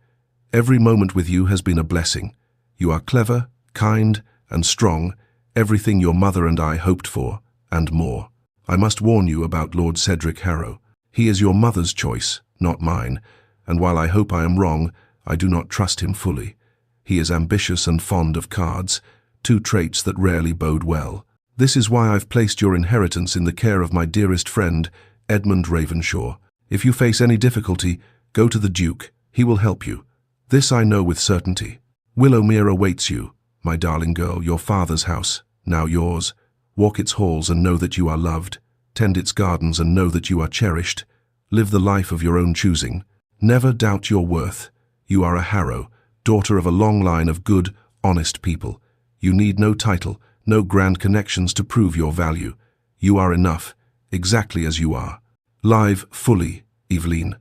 Every moment with you has been a blessing. You are clever, kind, and strong, everything your mother and I hoped for, and more. I must warn you about Lord Cedric Harrow. He is your mother's choice, not mine, and while I hope I am wrong, I do not trust him fully. He is ambitious and fond of cards, two traits that rarely bode well. This is why I've placed your inheritance in the care of my dearest friend, Edmund Ravenshaw. If you face any difficulty, go to the Duke. He will help you. This I know with certainty. Willowmere awaits you, my darling girl, your father's house, now yours. Walk its halls and know that you are loved. Tend its gardens and know that you are cherished. Live the life of your own choosing. Never doubt your worth. You are a Harrow, daughter of a long line of good, honest people. You need no title, no grand connections to prove your value. You are enough, exactly as you are. Live fully, Eveline.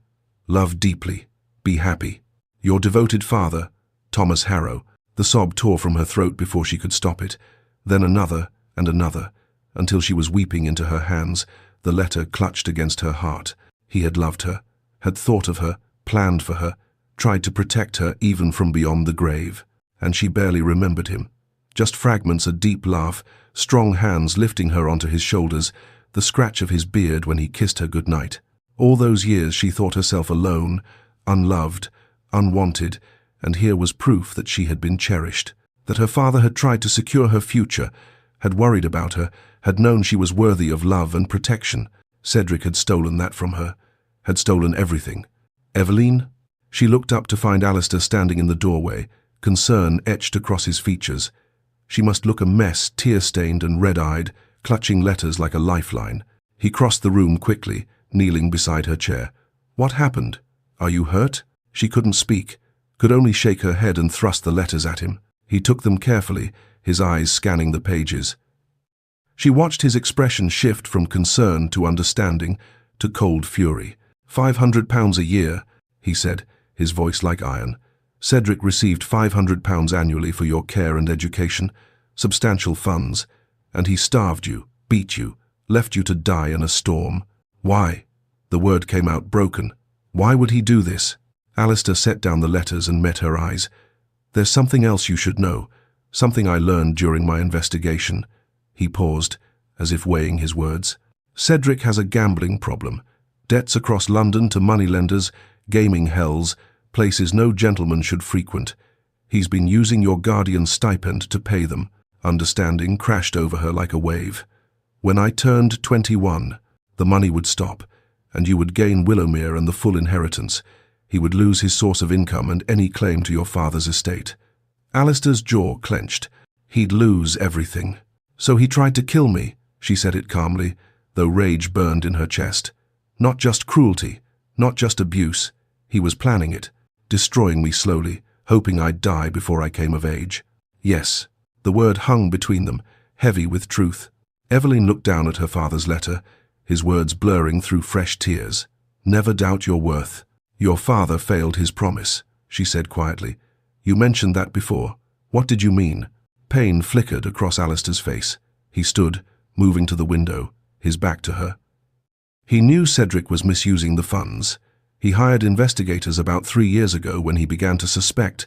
Love deeply. Be happy. Your devoted father, Thomas Harrow. The sob tore from her throat before she could stop it. Then another and another, until she was weeping into her hands, the letter clutched against her heart. He had loved her, had thought of her, planned for her, tried to protect her even from beyond the grave. And she barely remembered him. Just fragments, a deep laugh, strong hands lifting her onto his shoulders, the scratch of his beard when he kissed her goodnight. All those years she thought herself alone, unloved, unwanted, and here was proof that she had been cherished, that her father had tried to secure her future, had worried about her, had known she was worthy of love and protection. Cedric had stolen that from her, had stolen everything. Eveline? She looked up to find Alistair standing in the doorway, concern etched across his features. She must look a mess, tear-stained and red-eyed, clutching letters like a lifeline. He crossed the room quickly, kneeling beside her chair. What happened? Are you hurt? She couldn't speak, could only shake her head and thrust the letters at him. He took them carefully, his eyes scanning the pages. She watched his expression shift from concern to understanding to cold fury. £500 a year, he said, his voice like iron. Cedric received £500 annually for your care and education, substantial funds, and he starved you, beat you, left you to die in a storm. Why? The word came out broken. Why would he do this? Alistair set down the letters and met her eyes. There's something else you should know, something I learned during my investigation. He paused, as if weighing his words. Cedric has a gambling problem. Debts across London to moneylenders, gaming hells, places no gentleman should frequent. He's been using your guardian's stipend to pay them. Understanding crashed over her like a wave. When I turned 21, the money would stop, and you would gain Willowmere and the full inheritance. He would lose his source of income and any claim to your father's estate. Alistair's jaw clenched. He'd lose everything. So he tried to kill me, she said it calmly, though rage burned in her chest. Not just cruelty, not just abuse. He was planning it, destroying me slowly, hoping I'd die before I came of age. Yes, the word hung between them, heavy with truth. Eveline looked down at her father's letter, his words blurring through fresh tears. Never doubt your worth. Your father failed his promise, she said quietly. You mentioned that before. What did you mean? Pain flickered across Alistair's face. He stood, moving to the window, his back to her. He knew Cedric was misusing the funds. He hired investigators about 3 years ago when he began to suspect.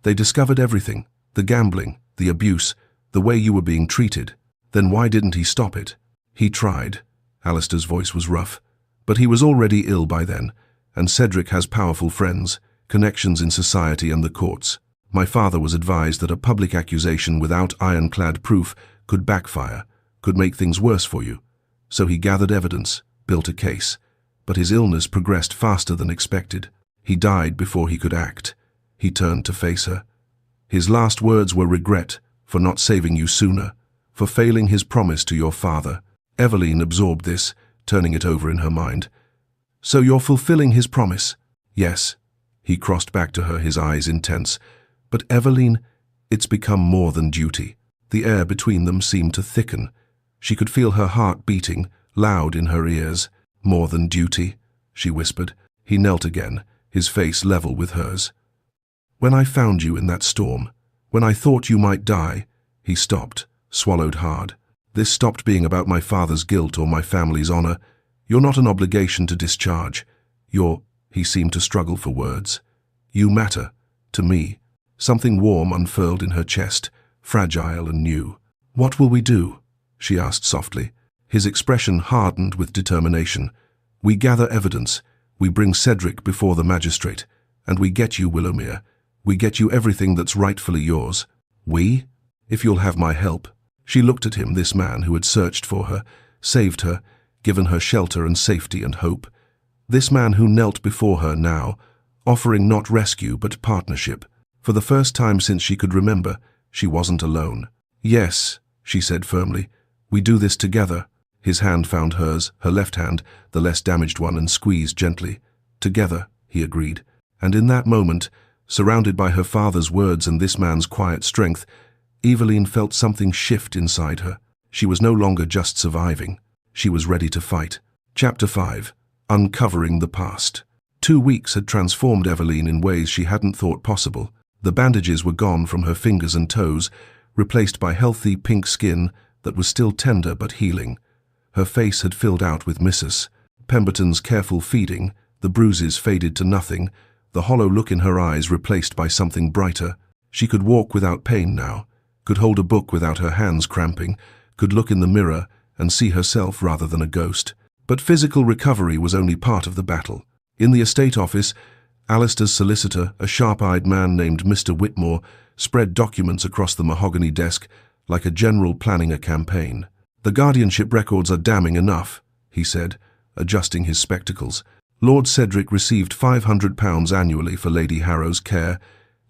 They discovered everything, the gambling, the abuse, the way you were being treated. Then why didn't he stop it? He tried. Alistair's voice was rough. But he was already ill by then, and Cedric has powerful friends, connections in society and the courts. My father was advised that a public accusation without ironclad proof could backfire, could make things worse for you. So he gathered evidence, built a case. But his illness progressed faster than expected. He died before he could act. He turned to face her. His last words were regret for not saving you sooner, for failing his promise to your father. Eveline absorbed this, turning it over in her mind. "So you're fulfilling his promise?" "Yes." He crossed back to her, his eyes intense. "But Eveline, it's become more than duty." The air between them seemed to thicken. She could feel her heart beating, loud in her ears. "More than duty," she whispered. He knelt again, his face level with hers. "When I found you in that storm, when I thought you might die," he stopped, swallowed hard. "This stopped being about my father's guilt or my family's honor. You're not an obligation to discharge. He seemed to struggle for words. "You matter, to me." Something warm unfurled in her chest, fragile and new. "What will we do?" she asked softly. His expression hardened with determination. "We gather evidence. We bring Cedric before the magistrate. And we get you, Willowmere. We get you everything that's rightfully yours." "We? If you'll have my help." She looked at him, this man who had searched for her, saved her, given her shelter and safety and hope. This man who knelt before her now, offering not rescue but partnership. For the first time since she could remember, she wasn't alone. "Yes," she said firmly. "We do this together." His hand found hers, her left hand, the less damaged one, and squeezed gently. "Together," he agreed. And in that moment, surrounded by her father's words and this man's quiet strength, Eveline felt something shift inside her. She was no longer just surviving. She was ready to fight. Chapter 5. Uncovering the Past. 2 weeks had transformed Eveline in ways she hadn't thought possible. The bandages were gone from her fingers and toes, replaced by healthy pink skin that was still tender but healing. Her face had filled out with missus. Pemberton's careful feeding, the bruises faded to nothing, the hollow look in her eyes replaced by something brighter. She could walk without pain now, could hold a book without her hands cramping, could look in the mirror and see herself rather than a ghost. But physical recovery was only part of the battle. In the estate office, Alistair's solicitor, a sharp-eyed man named Mr. Whitmore, spread documents across the mahogany desk like a general planning a campaign. "The guardianship records are damning enough," he said, adjusting his spectacles. "Lord Cedric received £500 annually for Lady Harrow's care,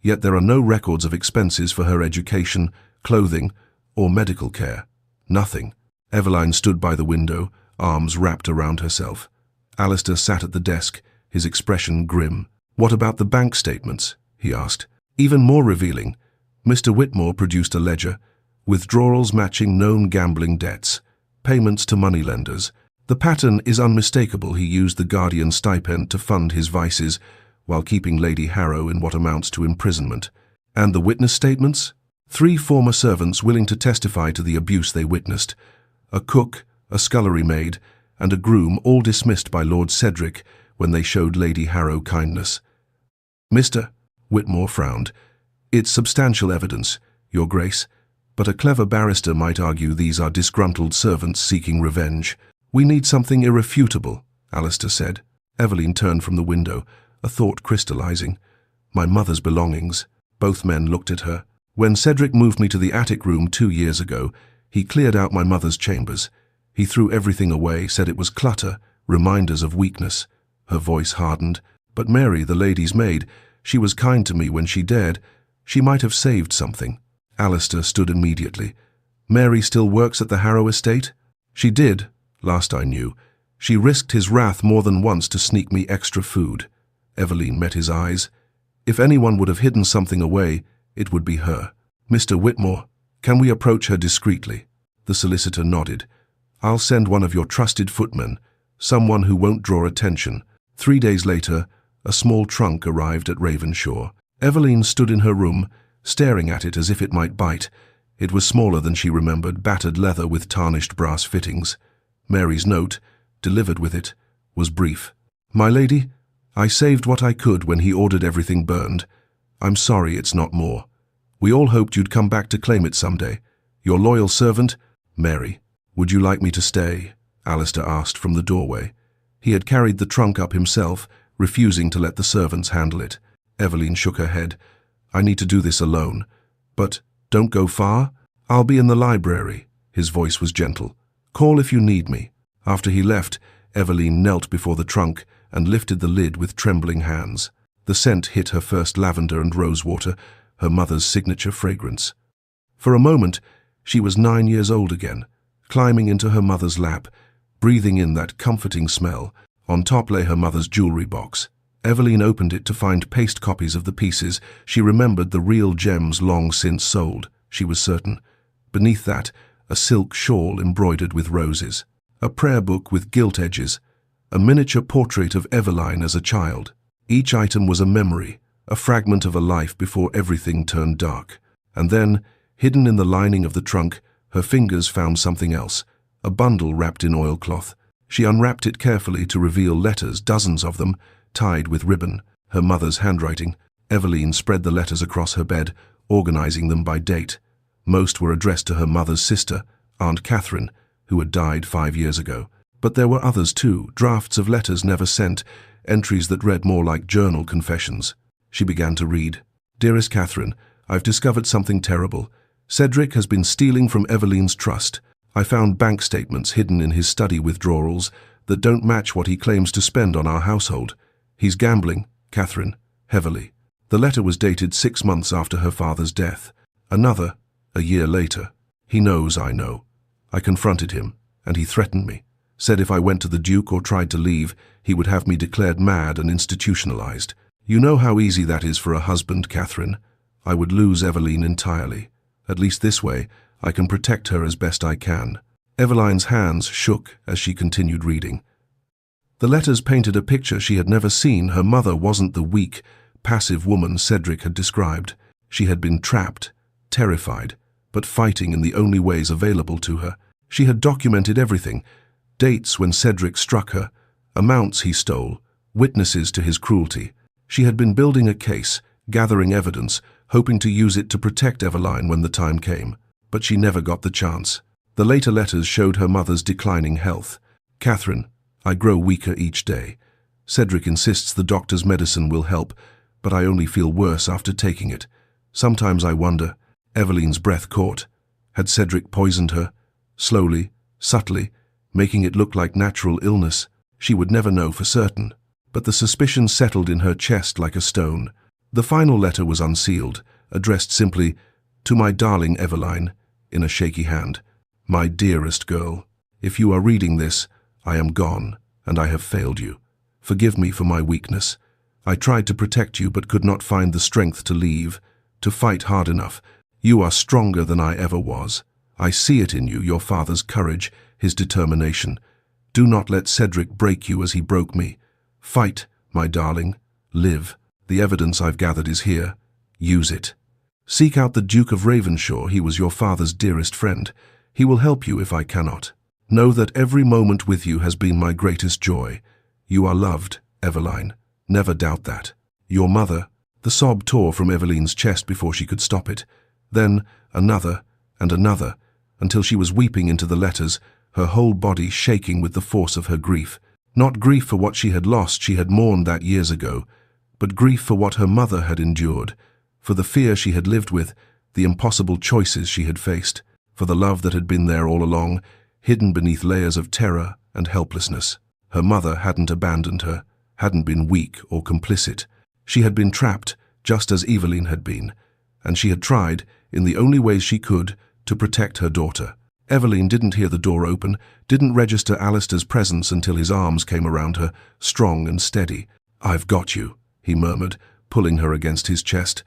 yet there are no records of expenses for her education, clothing, or medical care. Nothing." Eveline stood by the window, arms wrapped around herself. Alistair sat at the desk, his expression grim. "What about the bank statements?" he asked. Even more revealing, Mr. Whitmore produced a ledger, withdrawals matching known gambling debts, payments to moneylenders. The pattern is unmistakable. He used the guardian stipend to fund his vices, while keeping Lady Harrow in what amounts to imprisonment. And the witness statements? 3 former servants willing to testify to the abuse they witnessed. A cook, a scullery maid, and a groom, all dismissed by Lord Cedric when they showed Lady Harrow kindness. "Mr. Whitmore frowned. "It's substantial evidence, Your Grace, but a clever barrister might argue these are disgruntled servants seeking revenge." "We need something irrefutable," Alistair said. Eveline turned from the window, a thought crystallizing. "My mother's belongings." Both men looked at her. "When Cedric moved me to the attic room 2 years ago, he cleared out my mother's chambers. He threw everything away, said it was clutter, reminders of weakness." Her voice hardened. "But Mary, the lady's maid, she was kind to me when she dared. She might have saved something." Alistair stood immediately. "Mary still works at the Harrow estate?" "She did, last I knew. She risked his wrath more than once to sneak me extra food." Eveline met his eyes. If anyone would have hidden something away, it would be her. "Mr. Whitmore, can we approach her discreetly?" The solicitor nodded. "I'll send one of your trusted footmen, someone who won't draw attention." 3 days later, a small trunk arrived at Ravenshaw. Eveline stood in her room, staring at it as if it might bite. It was smaller than she remembered, battered leather with tarnished brass fittings. Mary's note, delivered with it, was brief. "My lady, I saved what I could when he ordered everything burned. I'm sorry it's not more. We all hoped you'd come back to claim it someday. Your loyal servant, Mary." "Would you like me to stay?" Alistair asked from the doorway. He had carried the trunk up himself, refusing to let the servants handle it. Eveline shook her head. "I need to do this alone. But don't go far. I'll be in the library." His voice was gentle. "Call if you need me." After he left, Eveline knelt before the trunk and lifted the lid with trembling hands. The scent hit her first lavender and rosewater, her mother's signature fragrance. For a moment, she was 9 years old again, climbing into her mother's lap, breathing in that comforting smell. On top lay her mother's jewelry box. Eveline opened it to find paste copies of the pieces. She remembered the real gems long since sold, she was certain. Beneath that, a silk shawl embroidered with roses, a prayer book with gilt edges, a miniature portrait of Eveline as a child. Each item was a memory, a fragment of a life before everything turned dark. And then, hidden in the lining of the trunk, her fingers found something else, a bundle wrapped in oilcloth. She unwrapped it carefully to reveal letters, dozens of them, tied with ribbon, her mother's handwriting. Eveline spread the letters across her bed, organizing them by date. Most were addressed to her mother's sister, Aunt Catherine, who had died 5 years ago. But there were others too, drafts of letters never sent, entries that read more like journal confessions. She began to read. "Dearest Catherine, I've discovered something terrible. Cedric has been stealing from Eveline's trust. I found bank statements hidden in his study withdrawals that don't match what he claims to spend on our household. He's gambling, Catherine, heavily." The letter was dated 6 months after her father's death. Another, a year later. "He knows I know. I confronted him, and he threatened me. Said if I went to the Duke or tried to leave, he would have me declared mad and institutionalized. You know how easy that is for a husband, Catherine. I would lose Eveline entirely. At least this way, I can protect her as best I can." Eveline's hands shook as she continued reading. The letters painted a picture she had never seen. Her mother wasn't the weak, passive woman Cedric had described. She had been trapped, terrified, but fighting in the only ways available to her. She had documented everything: dates when Cedric struck her, amounts he stole, witnesses to his cruelty. She had been building a case, gathering evidence, hoping to use it to protect Eveline when the time came. But she never got the chance. The later letters showed her mother's declining health. "Catherine, I grow weaker each day. Cedric insists the doctor's medicine will help, but I only feel worse after taking it. Sometimes I wonder." Eveline's breath caught. Had Cedric poisoned her? Slowly, subtly, making it look like natural illness. She would never know for certain. But the suspicion settled in her chest like a stone. The final letter was unsealed, addressed simply, "To my darling Eveline," in a shaky hand. "My dearest girl, if you are reading this, I am gone, and I have failed you. Forgive me for my weakness. I tried to protect you but could not find the strength to leave, to fight hard enough. You are stronger than I ever was. I see it in you, your father's courage, his determination. Do not let Cedric break you as he broke me. Fight, my darling. Live. The evidence I've gathered is here. Use it. Seek out the Duke of Ravenshaw. He was your father's dearest friend. He will help you if I cannot. Know that every moment with you has been my greatest joy. You are loved, Eveline. Never doubt that. Your mother." The sob tore from Eveline's chest before she could stop it. Then another and another, until she was weeping into the letters, her whole body shaking with the force of her grief. Not grief for what she had lost, she had mourned that years ago, but grief for what her mother had endured, for the fear she had lived with, the impossible choices she had faced, for the love that had been there all along, hidden beneath layers of terror and helplessness. Her mother hadn't abandoned her, hadn't been weak or complicit. She had been trapped, just as Eveline had been, and she had tried, in the only ways she could, to protect her daughter. Eveline didn't hear the door open, didn't register Alistair's presence until his arms came around her, strong and steady. "I've got you," he murmured, pulling her against his chest.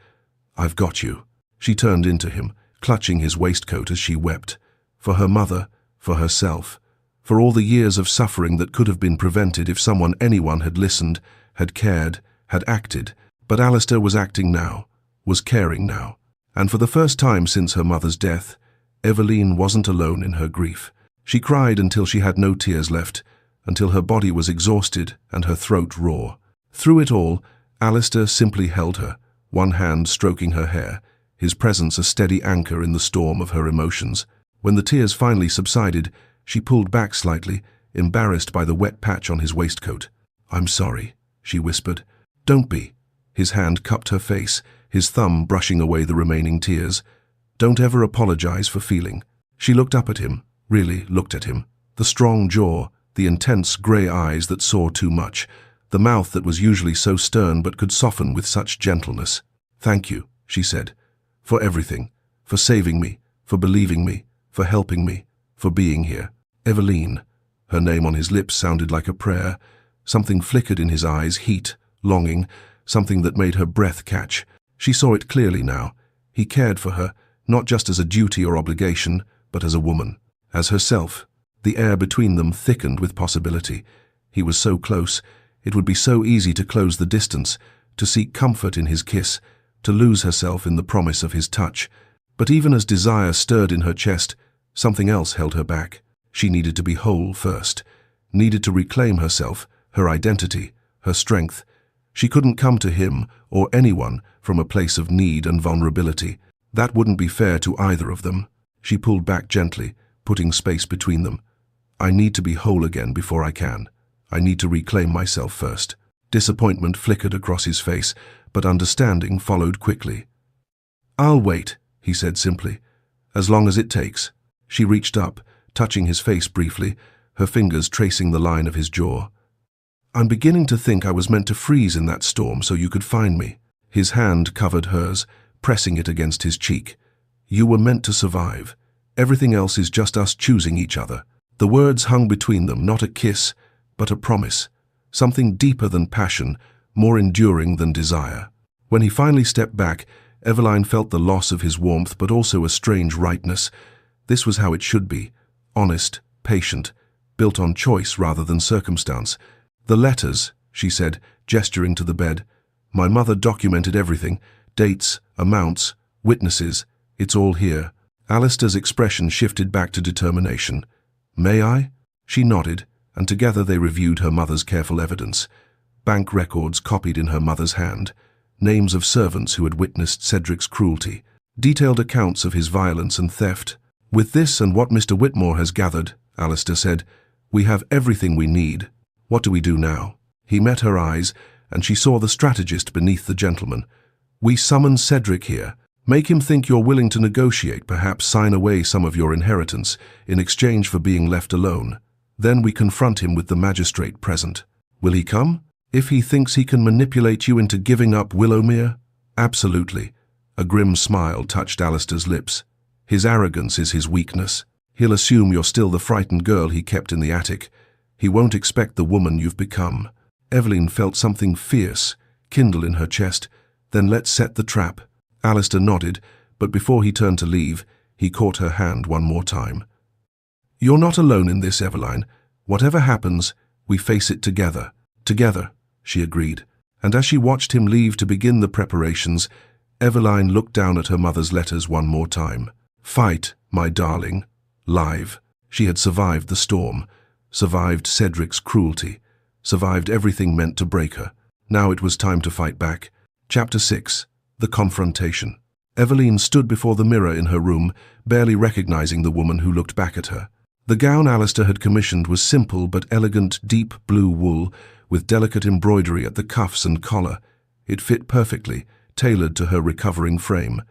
"I've got you." She turned into him, clutching his waistcoat as she wept. For her mother, for herself, for all the years of suffering that could have been prevented if anyone had listened, had cared, had acted. But Alistair was acting now, was caring now. And for the first time since her mother's death, Eveline wasn't alone in her grief. She cried until she had no tears left, until her body was exhausted and her throat raw. Through it all, Alistair simply held her, one hand stroking her hair, his presence a steady anchor in the storm of her emotions. When the tears finally subsided, she pulled back slightly, embarrassed by the wet patch on his waistcoat. "I'm sorry," she whispered. "Don't be." His hand cupped her face, his thumb brushing away the remaining tears. "Don't ever apologize for feeling." She looked up at him, really looked at him. The strong jaw, the intense grey eyes that saw too much, the mouth that was usually so stern but could soften with such gentleness. "Thank you," she said, "for everything, for saving me, for believing me, for helping me, for being here. Eveline. Her name on his lips sounded like a prayer. Something flickered in his eyes, heat, longing, something that made her breath catch. She saw it clearly now. He cared for her, not just as a duty or obligation, but as a woman, as herself. The air between them thickened with possibility. He was so close. It would be so easy to close the distance, to seek comfort in his kiss, to lose herself in the promise of his touch. But even as desire stirred in her chest, something else held her back. She needed to be whole first, needed to reclaim herself, her identity, her strength. She couldn't come to him or anyone from a place of need and vulnerability. That wouldn't be fair to either of them. She pulled back gently, putting space between them. I need to be whole again before I can. I need to reclaim myself first. Disappointment flickered across his face, but understanding followed quickly. I'll wait, he said simply, as long as it takes. She reached up, touching his face briefly, her fingers tracing the line of his jaw. I'm beginning to think I was meant to freeze in that storm so you could find me. His hand covered hers, pressing it against his cheek. You were meant to survive. Everything else is just us choosing each other. The words hung between them, not a kiss, but a promise. Something deeper than passion, more enduring than desire. When he finally stepped back, Eveline felt the loss of his warmth, but also a strange rightness. This was how it should be. Honest, patient, built on choice rather than circumstance. The letters, she said, gesturing to the bed. My mother documented everything. Dates, amounts, witnesses. It's all here. Alistair's expression shifted back to determination. May I? She nodded, and together they reviewed her mother's careful evidence. Bank records copied in her mother's hand. Names of servants who had witnessed Cedric's cruelty. Detailed accounts of his violence and theft. With this and what Mr. Whitmore has gathered, Alistair said, we have everything we need. What do we do now? He met her eyes, and she saw the strategist beneath the gentleman. We summon Cedric here. Make him think you're willing to negotiate, perhaps sign away some of your inheritance, in exchange for being left alone. Then we confront him with the magistrate present. Will he come? If he thinks he can manipulate you into giving up Willowmere? Absolutely. A grim smile touched Alistair's lips. His arrogance is his weakness. He'll assume you're still the frightened girl he kept in the attic. He won't expect the woman you've become. Eveline felt something fierce kindle in her chest. Then let's set the trap. Alistair nodded, but before he turned to leave, he caught her hand one more time. You're not alone in this, Eveline. Whatever happens, we face it together. Together, she agreed. And as she watched him leave to begin the preparations, Eveline looked down at her mother's letters one more time. Fight, my darling. Live. She had survived the storm, survived Cedric's cruelty, survived everything meant to break her. Now it was time to fight back. Chapter 6. The Confrontation. Eveline stood before the mirror in her room, barely recognizing the woman who looked back at her. The gown Alistair had commissioned was simple but elegant deep blue wool, with delicate embroidery at the cuffs and collar. It fit perfectly, tailored to her recovering frame.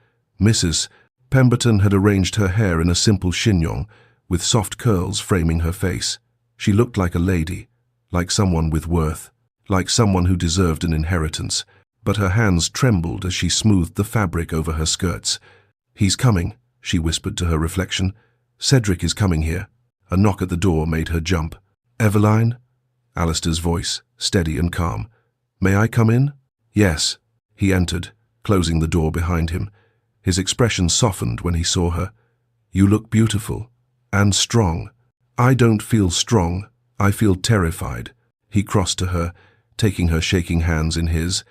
Mrs. Pemberton had arranged her hair in a simple chignon, with soft curls framing her face. She looked like a lady, like someone with worth, like someone who deserved an inheritance. But her hands trembled as she smoothed the fabric over her skirts. He's coming, she whispered to her reflection. Cedric is coming here. A knock at the door made her jump. Eveline? Alistair's voice, steady and calm. May I come in? Yes. He entered, closing the door behind him. His expression softened when he saw her. You look beautiful. And strong. I don't feel strong. I feel terrified. He crossed to her, taking her shaking hands in his.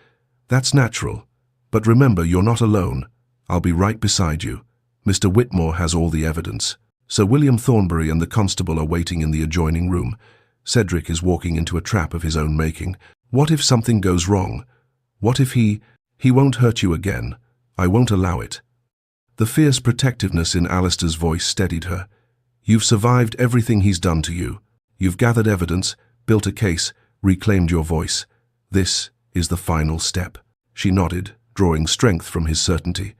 That's natural. But remember, you're not alone. I'll be right beside you. Mr. Whitmore has all the evidence. Sir William Thornbury and the constable are waiting in the adjoining room. Cedric is walking into a trap of his own making. What if something goes wrong? What if he won't hurt you again? I won't allow it. The fierce protectiveness in Alistair's voice steadied her. You've survived everything he's done to you. You've gathered evidence, built a case, reclaimed your voice. This is the final step. She nodded, drawing strength from his certainty.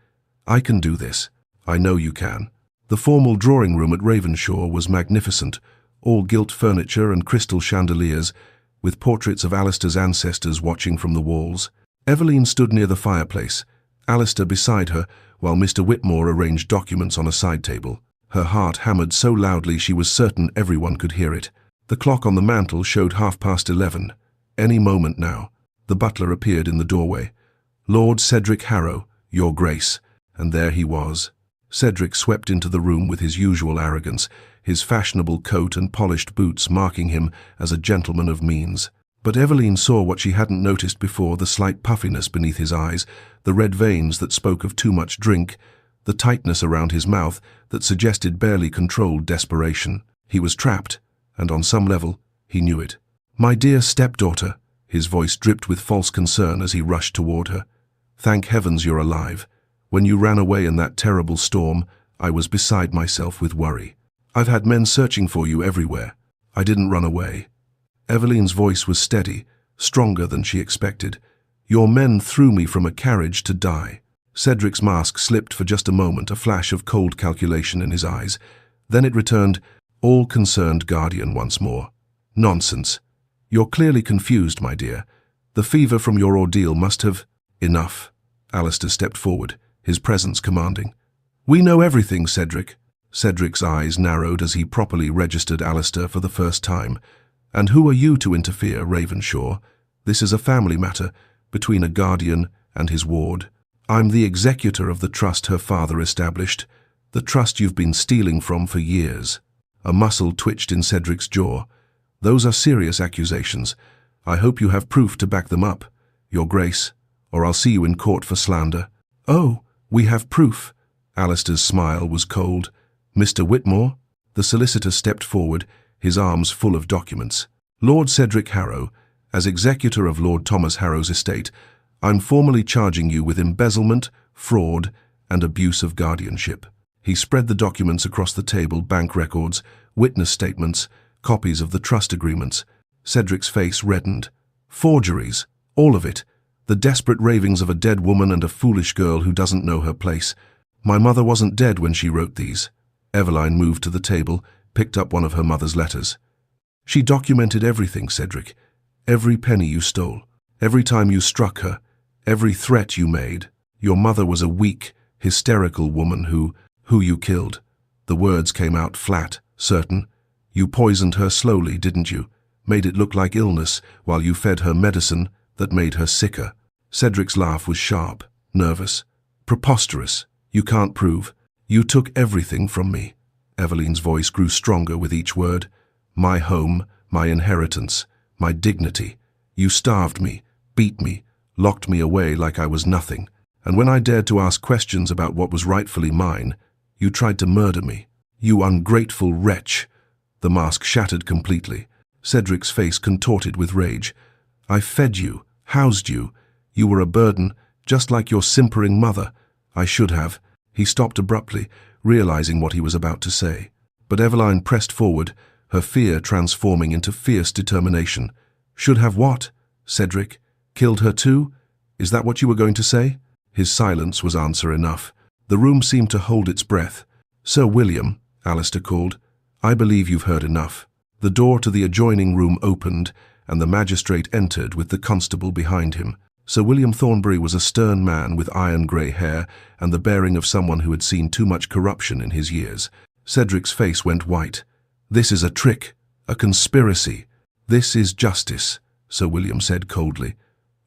I can do this. I know you can. The formal drawing room at Ravenshaw was magnificent, all gilt furniture and crystal chandeliers, with portraits of Alistair's ancestors watching from the walls. Eveline stood near the fireplace, Alistair beside her, while Mr. Whitmore arranged documents on a side table. Her heart hammered so loudly she was certain everyone could hear it. The clock on the mantel showed 11:30. Any moment now. The butler appeared in the doorway. "Lord Cedric Harrow, Your Grace." And there he was. Cedric swept into the room with his usual arrogance, his fashionable coat and polished boots marking him as a gentleman of means. But Eveline saw what she hadn't noticed before, the slight puffiness beneath his eyes, the red veins that spoke of too much drink, the tightness around his mouth that suggested barely controlled desperation. He was trapped, and on some level, he knew it. "My dear stepdaughter," his voice dripped with false concern as he rushed toward her. "Thank heavens you're alive. When you ran away in that terrible storm, I was beside myself with worry. I've had men searching for you everywhere. I didn't run away." Eveline's voice was steady, stronger than she expected. "Your men threw me from a carriage to die." Cedric's mask slipped for just a moment, a flash of cold calculation in his eyes. Then it returned, all concerned guardian once more. "Nonsense. You're clearly confused, my dear. The fever from your ordeal must have—" "Enough." Alistair stepped forward, his presence commanding. "We know everything, Cedric." Cedric's eyes narrowed as he properly registered Alistair for the first time. "And who are you to interfere, Ravenshaw? This is a family matter, between a guardian and his ward. I'm the executor of the trust her father established, the trust you've been stealing from for years." A muscle twitched in Cedric's jaw. "Those are serious accusations. I hope you have proof to back them up, Your Grace, or I'll see you in court for slander." "Oh, we have proof." Alistair's smile was cold. "Mr. Whitmore?" The solicitor stepped forward, his arms full of documents. "Lord Cedric Harrow, as executor of Lord Thomas Harrow's estate, I'm formally charging you with embezzlement, fraud, and abuse of guardianship." He spread the documents across the table, bank records, witness statements, copies of the trust agreements. Cedric's face reddened. "Forgeries, all of it. The desperate ravings of a dead woman and a foolish girl who doesn't know her place. My mother wasn't dead when she wrote these." Eveline moved to the table, picked up one of her mother's letters. "She documented everything, Cedric. Every penny you stole, every time you struck her, every threat you made. Your mother was a weak, hysterical woman who you killed." The words came out flat, certain. "You poisoned her slowly, didn't you? Made it look like illness while you fed her medicine that made her sicker." Cedric's laugh was sharp, nervous. "Preposterous. You can't prove. You took everything from me." Eveline's voice grew stronger with each word. "My home, my inheritance, my dignity. You starved me, beat me, locked me away like I was nothing. And when I dared to ask questions about what was rightfully mine, you tried to murder me. You ungrateful wretch." The mask shattered completely. Cedric's face contorted with rage. "I fed you, housed you. You were a burden, just like your simpering mother. I should have." He stopped abruptly, realizing what he was about to say. But Eveline pressed forward, her fear transforming into fierce determination. "Should have what? Cedric? Killed her too? Is that what you were going to say?" His silence was answer enough. The room seemed to hold its breath. "Sir William," Alistair called, "I believe you've heard enough." The door to the adjoining room opened, and the magistrate entered with the constable behind him. Sir William Thornbury was a stern man with iron-grey hair and the bearing of someone who had seen too much corruption in his years. Cedric's face went white. "This is a trick, a conspiracy. This is justice," Sir William said coldly.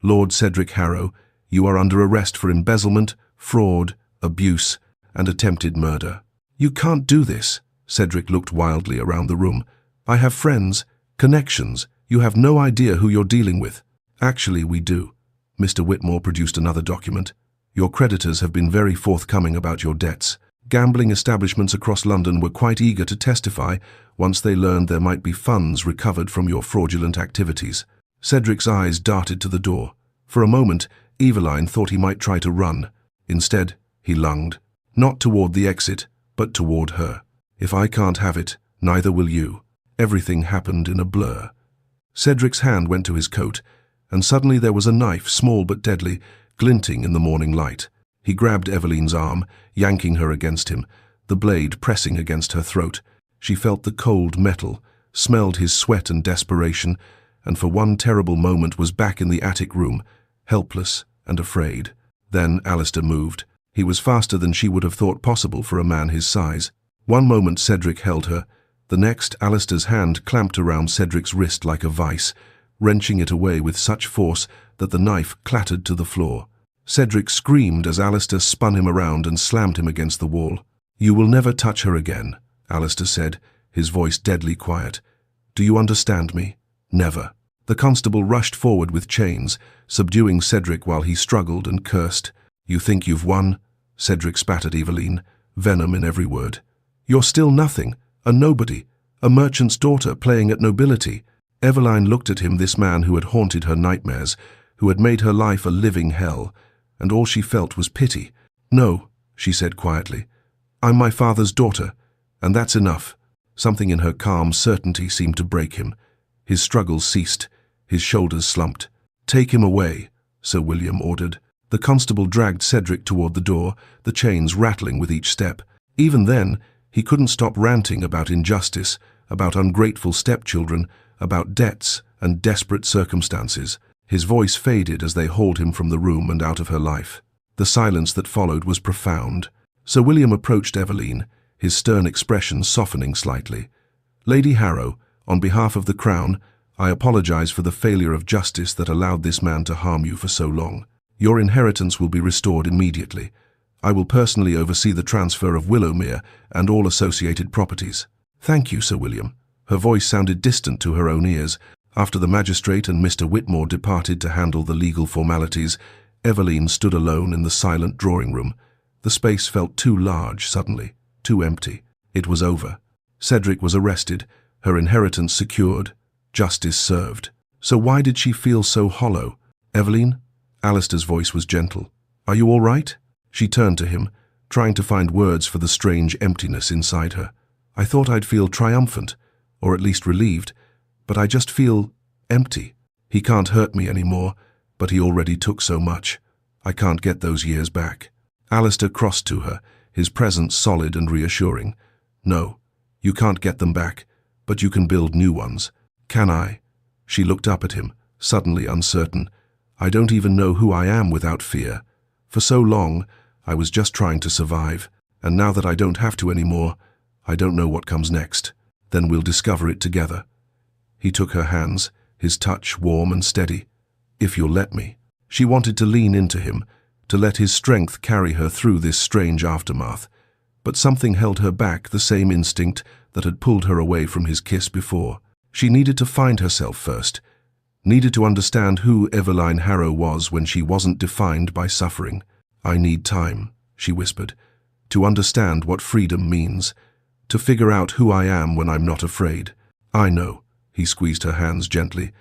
"Lord Cedric Harrow, you are under arrest for embezzlement, fraud, abuse, and attempted murder." "You can't do this." Cedric looked wildly around the room. "I have friends, connections. You have no idea who you're dealing with." "Actually, we do." Mr. Whitmore produced another document. "Your creditors have been very forthcoming about your debts. Gambling establishments across London were quite eager to testify once they learned there might be funds recovered from your fraudulent activities." Cedric's eyes darted to the door. For a moment, Eveline thought he might try to run. Instead, he lunged, not toward the exit, but toward her. "If I can't have it, neither will you." Everything happened in a blur. Cedric's hand went to his coat, and suddenly there was a knife, small but deadly, glinting in the morning light. He grabbed Eveline's arm, yanking her against him, the blade pressing against her throat. She felt the cold metal, smelled his sweat and desperation, and for one terrible moment was back in the attic room, helpless and afraid. Then Alistair moved. He was faster than she would have thought possible for a man his size. One moment Cedric held her, the next Alistair's hand clamped around Cedric's wrist like a vice, wrenching it away with such force that the knife clattered to the floor. Cedric screamed as Alistair spun him around and slammed him against the wall. "You will never touch her again," Alistair said, his voice deadly quiet. "Do you understand me? Never." The constable rushed forward with chains, subduing Cedric while he struggled and cursed. "You think you've won?" Cedric spat at Eveline, venom in every word. "You're still nothing, a nobody, a merchant's daughter playing at nobility." Eveline looked at him, this man who had haunted her nightmares, who had made her life a living hell, and all she felt was pity. "No," she said quietly. "I'm my father's daughter, and that's enough." Something in her calm certainty seemed to break him. His struggles ceased, his shoulders slumped. "Take him away," Sir William ordered. The constable dragged Cedric toward the door, the chains rattling with each step. Even then, he couldn't stop ranting about injustice, about ungrateful stepchildren, about debts and desperate circumstances. His voice faded as they hauled him from the room and out of her life. The silence that followed was profound. Sir William approached Eveline, his stern expression softening slightly. "Lady Harrow, on behalf of the Crown, I apologize for the failure of justice that allowed this man to harm you for so long. Your inheritance will be restored immediately. I will personally oversee the transfer of Willowmere and all associated properties." "Thank you, Sir William." Her voice sounded distant to her own ears. After the magistrate and Mr. Whitmore departed to handle the legal formalities, Eveline stood alone in the silent drawing room. The space felt too large suddenly, too empty. It was over. Cedric was arrested, her inheritance secured, justice served. So why did she feel so hollow? "Eveline?" Alistair's voice was gentle. "Are you all right?" She turned to him, trying to find words for the strange emptiness inside her. "I thought I'd feel triumphant, or at least relieved, but I just feel empty. He can't hurt me anymore, but he already took so much. I can't get those years back." Alistair crossed to her, his presence solid and reassuring. "No, you can't get them back, but you can build new ones." "Can I?" She looked up at him, suddenly uncertain. "I don't even know who I am without fear. For so long, I was just trying to survive, and now that I don't have to anymore, I don't know what comes next. Then we'll discover it together." He took her hands, his touch warm and steady. "If you'll let me." She wanted to lean into him, to let his strength carry her through this strange aftermath. But something held her back, the same instinct that had pulled her away from his kiss before. She needed to find herself first, needed to understand who Eveline Harrow was when she wasn't defined by suffering. "I need time," she whispered, "to understand what freedom means, to figure out who I am when I'm not afraid." "I know," he squeezed her hands gently,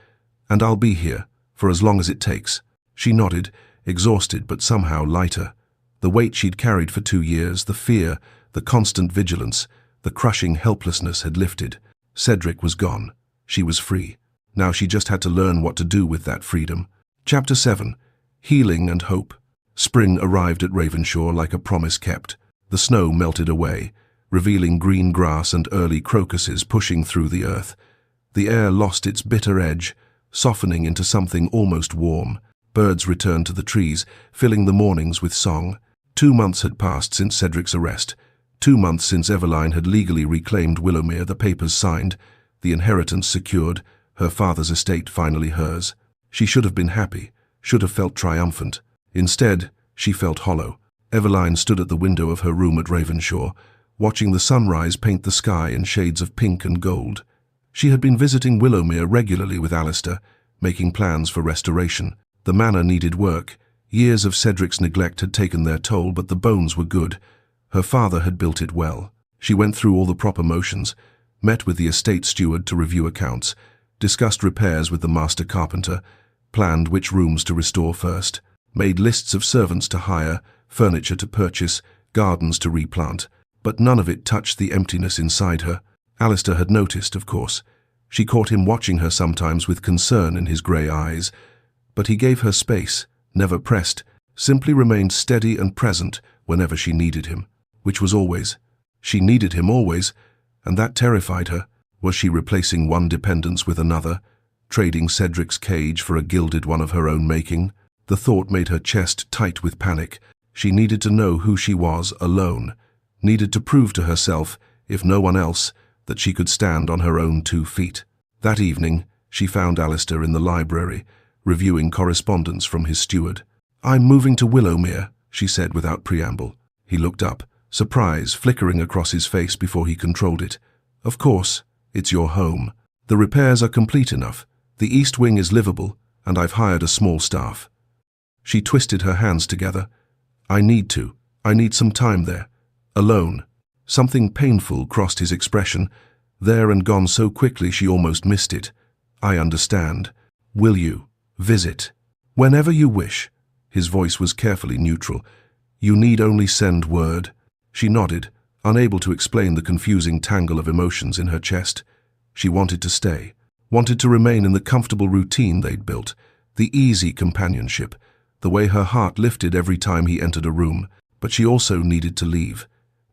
"and I'll be here, for as long as it takes." She nodded, exhausted but somehow lighter. The weight she'd carried for 2 years, the fear, the constant vigilance, the crushing helplessness had lifted. Cedric was gone. She was free. Now she just had to learn what to do with that freedom. Chapter 7. Healing and Hope. Spring arrived at Ravenshaw like a promise kept. The snow melted away, revealing green grass and early crocuses pushing through the earth. The air lost its bitter edge, softening into something almost warm. Birds returned to the trees, filling the mornings with song. 2 months had passed since Cedric's arrest. 2 months since Eveline had legally reclaimed Willowmere, the papers signed, the inheritance secured, her father's estate finally hers. She should have been happy, should have felt triumphant. Instead, she felt hollow. Eveline stood at the window of her room at Ravenshaw, watching the sunrise paint the sky in shades of pink and gold. She had been visiting Willowmere regularly with Alistair, making plans for restoration. The manor needed work. Years of Cedric's neglect had taken their toll, but the bones were good. Her father had built it well. She went through all the proper motions, met with the estate steward to review accounts, discussed repairs with the master carpenter, planned which rooms to restore first, made lists of servants to hire, furniture to purchase, gardens to replant. But none of it touched the emptiness inside her. Alistair had noticed, of course. She caught him watching her sometimes with concern in his grey eyes. But he gave her space, never pressed, simply remained steady and present whenever she needed him. Which was always. She needed him always, and that terrified her. Was she replacing one dependence with another, trading Cedric's cage for a gilded one of her own making? The thought made her chest tight with panic. She needed to know who she was alone, needed to prove to herself, if no one else, that she could stand on her own 2 feet. That evening, she found Alistair in the library, reviewing correspondence from his steward. "I'm moving to Willowmere," she said without preamble. He looked up, surprise flickering across his face before he controlled it. "Of course, it's your home. The repairs are complete enough. The east wing is livable, and I've hired a small staff." She twisted her hands together. I need some time there. Alone." Something painful crossed his expression, there and gone so quickly she almost missed it. "I understand. Will you visit?" "Whenever you wish." His voice was carefully neutral. "You need only send word." She nodded, unable to explain the confusing tangle of emotions in her chest. She wanted to stay, wanted to remain in the comfortable routine they'd built, the easy companionship, the way her heart lifted every time he entered a room. But she also needed to leave,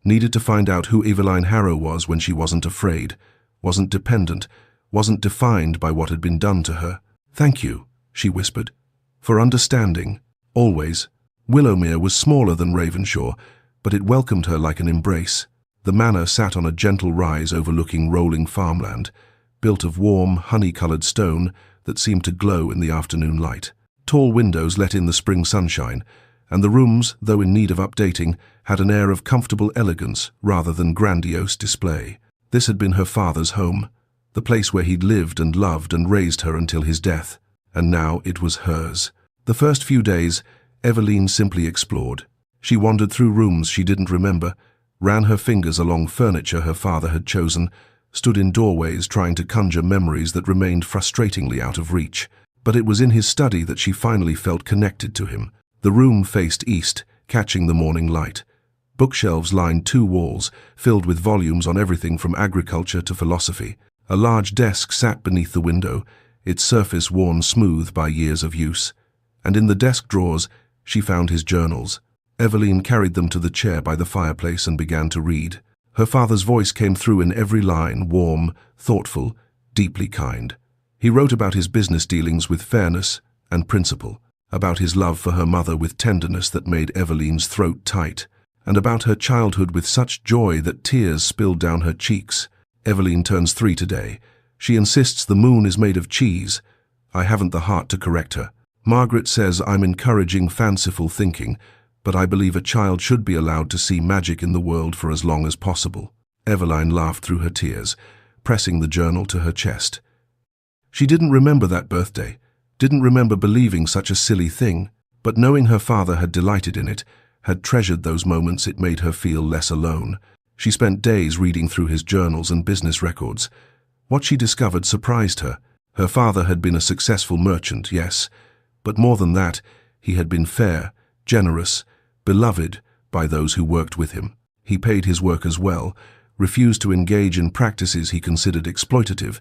needed to find out who Eveline Harrow was when she wasn't afraid, wasn't dependent, wasn't defined by what had been done to her. "Thank you," she whispered, "for understanding, always." Willowmere was smaller than Ravenshaw, but it welcomed her like an embrace. The manor sat on a gentle rise overlooking rolling farmland, built of warm, honey-coloured stone that seemed to glow in the afternoon light. Tall windows let in the spring sunshine, and the rooms, though in need of updating, had an air of comfortable elegance rather than grandiose display. This had been her father's home, the place where he'd lived and loved and raised her until his death, and now it was hers. The first few days, Eveline simply explored. She wandered through rooms she didn't remember, ran her fingers along furniture her father had chosen, stood in doorways trying to conjure memories that remained frustratingly out of reach. But it was in his study that she finally felt connected to him. The room faced east, catching the morning light. Bookshelves lined 2 walls, filled with volumes on everything from agriculture to philosophy. A large desk sat beneath the window, its surface worn smooth by years of use. And in the desk drawers, she found his journals. Eveline carried them to the chair by the fireplace and began to read. Her father's voice came through in every line, warm, thoughtful, deeply kind. He wrote about his business dealings with fairness and principle, about his love for her mother with tenderness that made Eveline's throat tight, and about her childhood with such joy that tears spilled down her cheeks. "Eveline turns 3 today. She insists the moon is made of cheese. I haven't the heart to correct her. Margaret says I'm encouraging fanciful thinking, but I believe a child should be allowed to see magic in the world for as long as possible." Eveline laughed through her tears, pressing the journal to her chest. She didn't remember that birthday, didn't remember believing such a silly thing, but knowing her father had delighted in it, had treasured those moments, it made her feel less alone. She spent days reading through his journals and business records. What she discovered surprised her. Her father had been a successful merchant, yes, but more than that, he had been fair, generous, beloved by those who worked with him. He paid his workers well, refused to engage in practices he considered exploitative,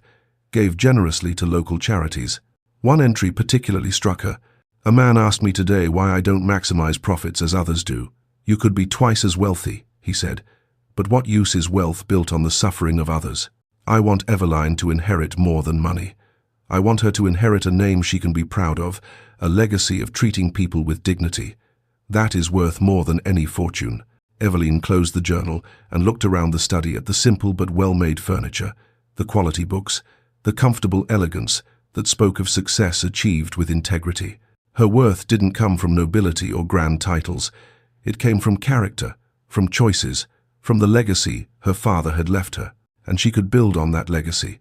gave generously to local charities. One entry particularly struck her. "A man asked me today why I don't maximize profits as others do. You could be twice as wealthy," he said, "but what use is wealth built on the suffering of others? I want Eveline to inherit more than money. I want her to inherit a name she can be proud of, a legacy of treating people with dignity. That is worth more than any fortune." Eveline closed the journal and looked around the study at the simple but well-made furniture, the quality books, the comfortable elegance that spoke of success achieved with integrity. Her worth didn't come from nobility or grand titles. It came from character, from choices, from the legacy her father had left her. And she could build on that legacy,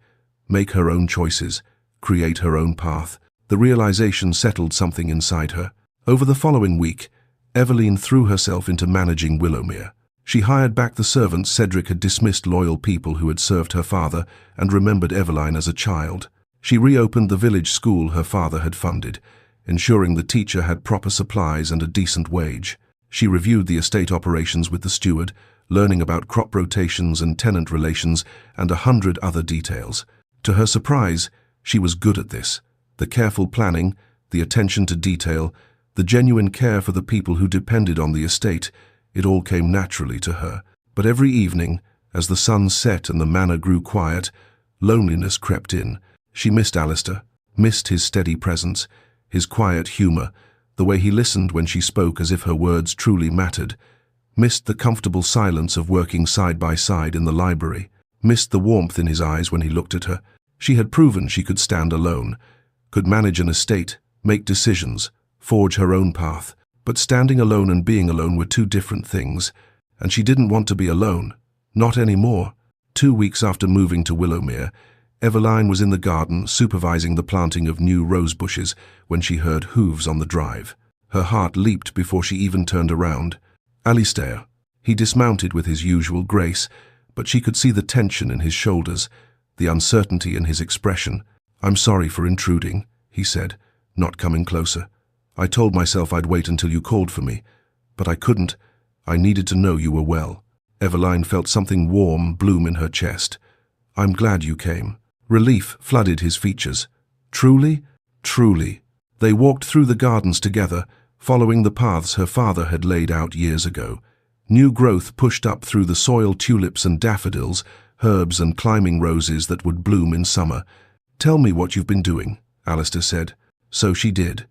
make her own choices, create her own path. The realization settled something inside her. Over the following week, Eveline threw herself into managing Willowmere. She hired back the servants Cedric had dismissed, loyal people who had served her father and remembered Eveline as a child. She reopened the village school her father had funded, ensuring the teacher had proper supplies and a decent wage. She reviewed the estate operations with the steward, learning about crop rotations and tenant relations and 100 other details. To her surprise, she was good at this. The careful planning, the attention to detail, the genuine care for the people who depended on the estate, it all came naturally to her. But every evening, as the sun set and the manor grew quiet, loneliness crept in. She missed Alistair, missed his steady presence, his quiet humor, the way he listened when she spoke as if her words truly mattered, missed the comfortable silence of working side by side in the library, missed the warmth in his eyes when he looked at her. She had proven she could stand alone, could manage an estate, make decisions, forge her own path. But standing alone and being alone were two different things, and she didn't want to be alone. Not anymore. 2 weeks after moving to Willowmere, Eveline was in the garden supervising the planting of new rose bushes when she heard hooves on the drive. Her heart leaped before she even turned around. Alistair. He dismounted with his usual grace, but she could see the tension in his shoulders, the uncertainty in his expression. "I'm sorry for intruding," he said, not coming closer. "I told myself I'd wait until you called for me, but I couldn't. I needed to know you were well." Eveline felt something warm bloom in her chest. "I'm glad you came." Relief flooded his features. "Truly? Truly." They walked through the gardens together, following the paths her father had laid out years ago. New growth pushed up through the soil tulips and daffodils, herbs and climbing roses that would bloom in summer. "Tell me what you've been doing," Alistair said. So she did.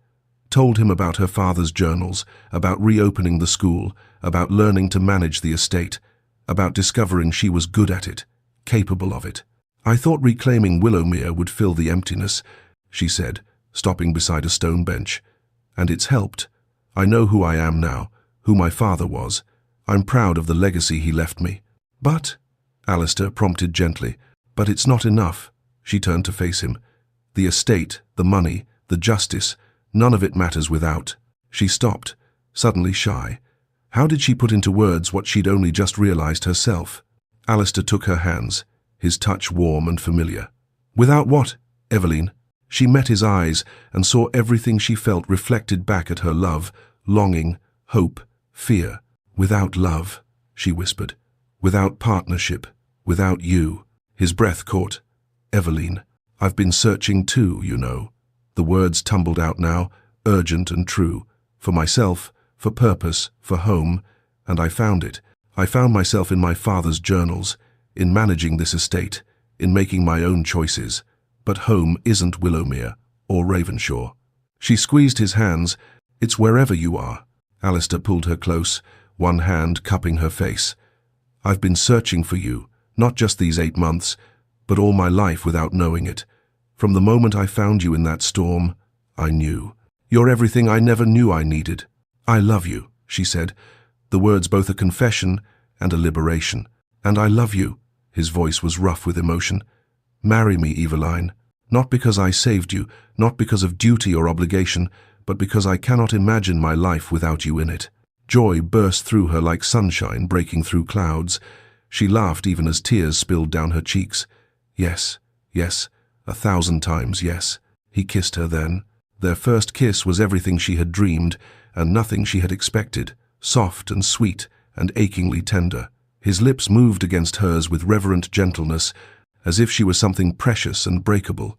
Told him about her father's journals, about reopening the school, about learning to manage the estate, about discovering she was good at it, capable of it. "I thought reclaiming Willowmere would fill the emptiness," she said, stopping beside a stone bench. "And it's helped. I know who I am now, who my father was. I'm proud of the legacy he left me." "But," Alistair prompted gently, "but it's not enough." She turned to face him. "The estate, the money, the justice, none of it matters without." She stopped, suddenly shy. How did she put into words what she'd only just realized herself? Alistair took her hands, his touch warm and familiar. "Without what, Eveline?" She met his eyes and saw everything she felt reflected back at her: love, longing, hope, fear. "Without love," she whispered. "Without partnership, without you." His breath caught. "Eveline, I've been searching too, you know." The words tumbled out now, urgent and true. "For myself, for purpose, for home, and I found it. I found myself in my father's journals, in managing this estate, in making my own choices. But home isn't Willowmere or Ravenshaw." She squeezed his hands. "It's wherever you are." Alistair pulled her close, one hand cupping her face. "I've been searching for you, not just these 8 months, but all my life without knowing it. From the moment I found you in that storm, I knew. You're everything I never knew I needed. I love you," she said, the words both a confession and a liberation. "And I love you." His voice was rough with emotion. "Marry me, Eveline, not because I saved you, not because of duty or obligation, but because I cannot imagine my life without you in it." Joy burst through her like sunshine breaking through clouds. She laughed even as tears spilled down her cheeks. "Yes, yes, 1,000 times yes." He kissed her then. Their first kiss was everything she had dreamed and nothing she had expected, soft and sweet and achingly tender. His lips moved against hers with reverent gentleness, as if she was something precious and breakable.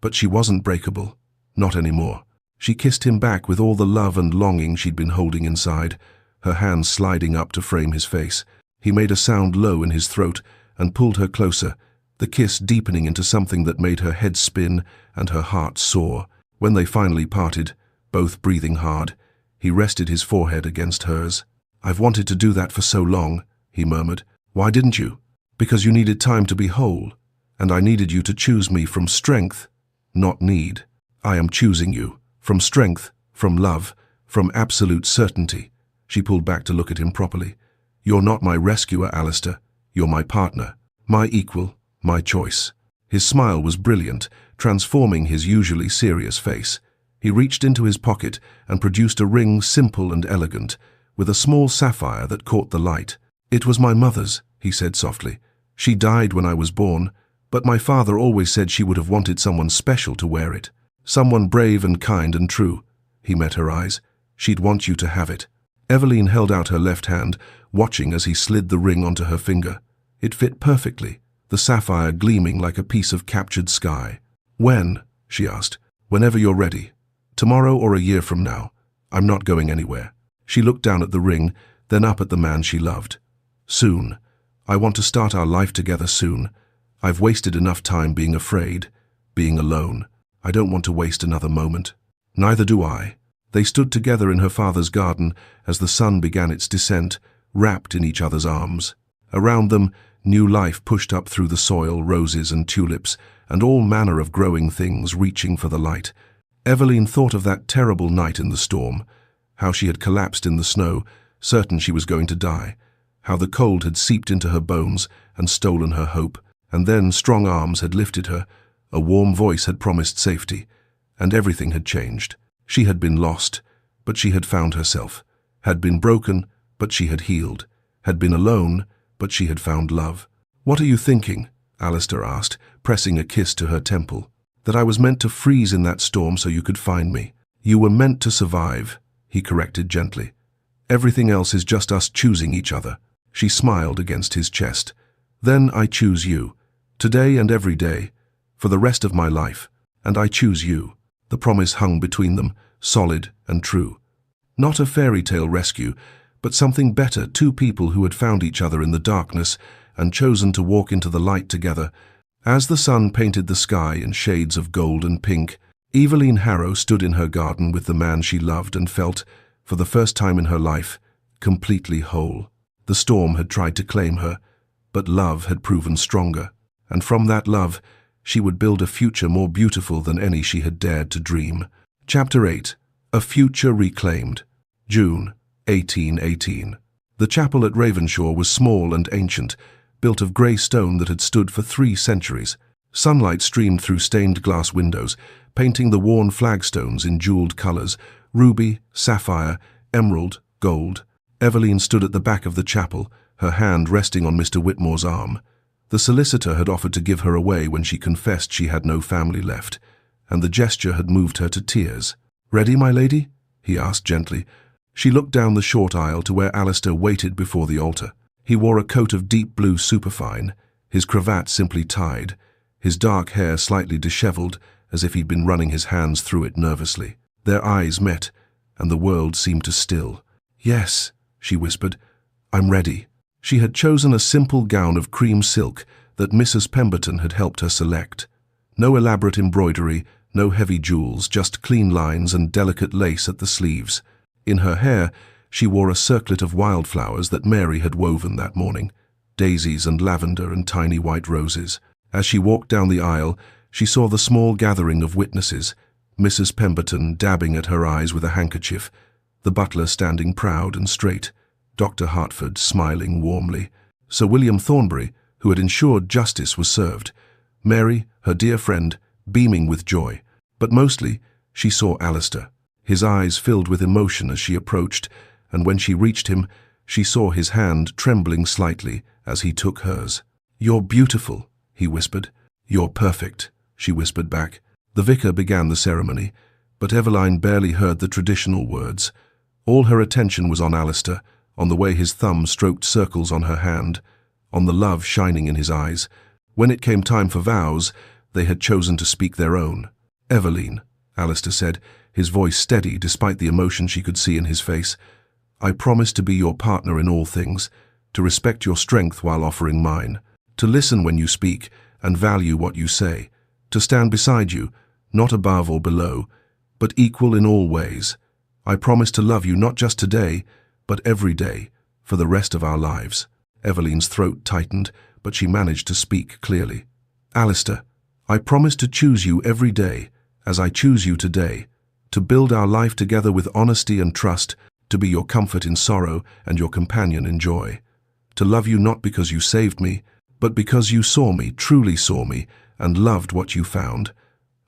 But she wasn't breakable, not anymore. She kissed him back with all the love and longing she'd been holding inside, her hands sliding up to frame his face. He made a sound low in his throat and pulled her closer, the kiss deepening into something that made her head spin and her heart soar. When they finally parted, both breathing hard, he rested his forehead against hers. "I've wanted to do that for so long," he murmured. "Why didn't you?" "Because you needed time to be whole, and I needed you to choose me from strength, not need. I am choosing you, from strength, from love, from absolute certainty." She pulled back to look at him properly. "You're not my rescuer, Alistair. You're my partner, my equal, my choice." His smile was brilliant, transforming his usually serious face. He reached into his pocket and produced a ring simple and elegant, with a small sapphire that caught the light. "It was my mother's," he said softly. "She died when I was born, but my father always said she would have wanted someone special to wear it. Someone brave and kind and true." He met her eyes. "She'd want you to have it." Eveline held out her left hand, watching as he slid the ring onto her finger. It fit perfectly, the sapphire gleaming like a piece of captured sky. "When?" she asked. "Whenever you're ready. Tomorrow or a year from now. I'm not going anywhere." She looked down at the ring, then up at the man she loved. "Soon. I want to start our life together soon. I've wasted enough time being afraid, being alone. I don't want to waste another moment." "Neither do I." They stood together in her father's garden as the sun began its descent, wrapped in each other's arms. Around them, new life pushed up through the soil, roses and tulips, and all manner of growing things reaching for the light. Eveline thought of that terrible night in the storm, how she had collapsed in the snow, certain she was going to die, how the cold had seeped into her bones and stolen her hope, and then strong arms had lifted her, a warm voice had promised safety, and everything had changed. She had been lost, but she had found herself, had been broken, but she had healed, had been alone, but she had found love. "What are you thinking?" Alistair asked, pressing a kiss to her temple. "That I was meant to freeze in that storm so you could find me." "You were meant to survive," he corrected gently. "Everything else is just us choosing each other." She smiled against his chest. "Then I choose you, today and every day, for the rest of my life, and I choose you." The promise hung between them, solid and true. Not a fairy tale rescue, but something better, two people who had found each other in the darkness and chosen to walk into the light together. As the sun painted the sky in shades of gold and pink, Eveline Harrow stood in her garden with the man she loved and felt, for the first time in her life, completely whole. The storm had tried to claim her, but love had proven stronger, and from that love, she would build a future more beautiful than any she had dared to dream. Chapter 8. A Future Reclaimed. June, 1818. The chapel at Ravenshaw was small and ancient, built of grey stone that had stood for 3 centuries. Sunlight streamed through stained glass windows, painting the worn flagstones in jewelled colours, ruby, sapphire, emerald, gold. Eveline stood at the back of the chapel, her hand resting on Mr. Whitmore's arm. The solicitor had offered to give her away when she confessed she had no family left, and the gesture had moved her to tears. "Ready, my lady?" he asked gently. She looked down the short aisle to where Alistair waited before the altar. He wore a coat of deep blue superfine, his cravat simply tied, his dark hair slightly dishevelled, as if he'd been running his hands through it nervously. Their eyes met, and the world seemed to still. "Yes," she whispered, "I'm ready." She had chosen a simple gown of cream silk that Mrs. Pemberton had helped her select. No elaborate embroidery, no heavy jewels, just clean lines and delicate lace at the sleeves. In her hair, she wore a circlet of wildflowers that Mary had woven that morning, daisies and lavender and tiny white roses. As she walked down the aisle, she saw the small gathering of witnesses, Mrs. Pemberton dabbing at her eyes with a handkerchief, the butler standing proud and straight, Dr. Hartford smiling warmly. Sir William Thornbury, who had ensured justice, was served. Mary, her dear friend, beaming with joy. But mostly, she saw Alistair. His eyes filled with emotion as she approached, and when she reached him, she saw his hand trembling slightly as he took hers. "You're beautiful," he whispered. "You're perfect," she whispered back. The vicar began the ceremony, but Eveline barely heard the traditional words. All her attention was on Alistair, on the way his thumb stroked circles on her hand, on the love shining in his eyes. When it came time for vows, they had chosen to speak their own. "Eveline," Alistair said, his voice steady despite the emotion she could see in his face, "I promise to be your partner in all things, to respect your strength while offering mine, to listen when you speak and value what you say, to stand beside you, not above or below, but equal in all ways. I promise to love you not just today, but every day, for the rest of our lives." Eveline's throat tightened, but she managed to speak clearly. "Alistair, I promise to choose you every day, as I choose you today, to build our life together with honesty and trust, to be your comfort in sorrow and your companion in joy, to love you not because you saved me, but because you saw me, truly saw me, and loved what you found.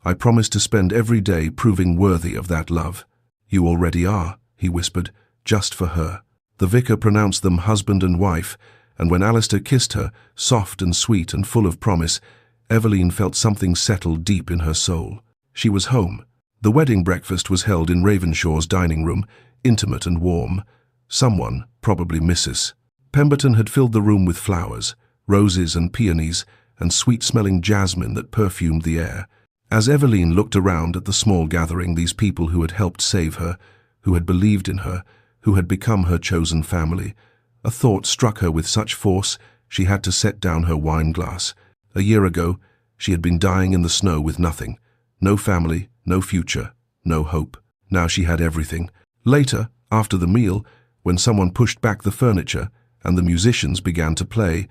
I promise to spend every day proving worthy of that love." "You already are," he whispered, "just for her." The vicar pronounced them husband and wife, and when Alistair kissed her, soft and sweet and full of promise, Eveline felt something settle deep in her soul. She was home. The wedding breakfast was held in Ravenshaw's dining room, intimate and warm. Someone, probably Mrs. Pemberton, had filled the room with flowers, roses and peonies, and sweet-smelling jasmine that perfumed the air. As Eveline looked around at the small gathering, these people who had helped save her, who had believed in her, who had become her chosen family, a thought struck her with such force she had to set down her wine glass. A year ago, she had been dying in the snow with nothing. No family, no future, no hope. Now she had everything. Later, after the meal, when someone pushed back the furniture, and the musicians began to play.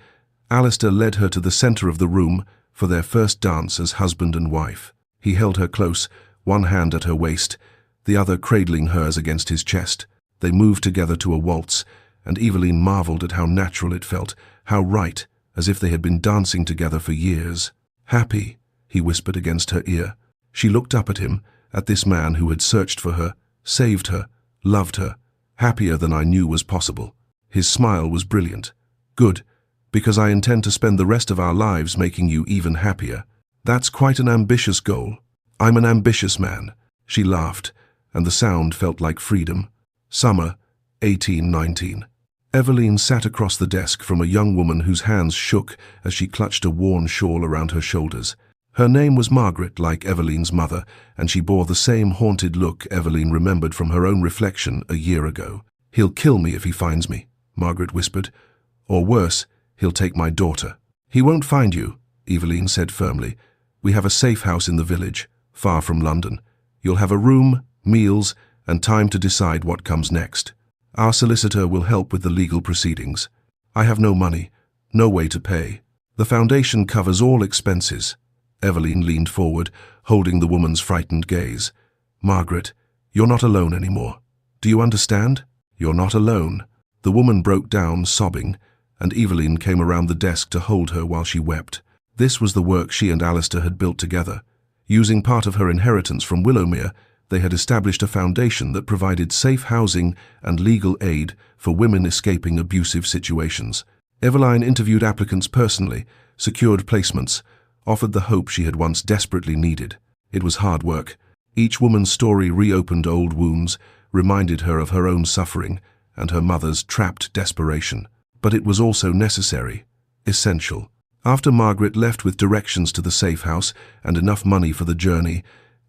Alistair led her to the center of the room for their first dance as husband and wife. He held her close, one hand at her waist, the other cradling hers against his chest. They moved together to a waltz, and Eveline marveled at how natural it felt, how right, as if they had been dancing together for years. "Happy," he whispered against her ear. She looked up at him, at this man who had searched for her, saved her, loved her, happier than I knew was possible. His smile was brilliant. "Good, because I intend to spend the rest of our lives making you even happier. That's quite an ambitious goal." "I'm an ambitious man." She laughed, and the sound felt like freedom. Summer, 1819. Eveline sat across the desk from a young woman whose hands shook as she clutched a worn shawl around her shoulders. Her name was Margaret, like Eveline's mother, and she bore the same haunted look Eveline remembered from her own reflection a year ago. "He'll kill me if he finds me," Margaret whispered. "Or worse, he'll take my daughter." "He won't find you," Eveline said firmly. "We have a safe house in the village, far from London. You'll have a room, meals, and time to decide what comes next. Our solicitor will help with the legal proceedings. I have no money, no way to pay. The foundation covers all expenses." Eveline leaned forward, holding the woman's frightened gaze. "Margaret, you're not alone anymore. Do you understand? You're not alone." The woman broke down, sobbing, and Eveline came around the desk to hold her while she wept. This was the work she and Alistair had built together. Using part of her inheritance from Willowmere, they had established a foundation that provided safe housing and legal aid for women escaping abusive situations. Eveline interviewed applicants personally, secured placements, offered the hope she had once desperately needed. It was hard work. Each woman's story reopened old wounds, reminded her of her own suffering and her mother's trapped desperation. But it was also necessary, essential. After Margaret left with directions to the safe house and enough money for the journey,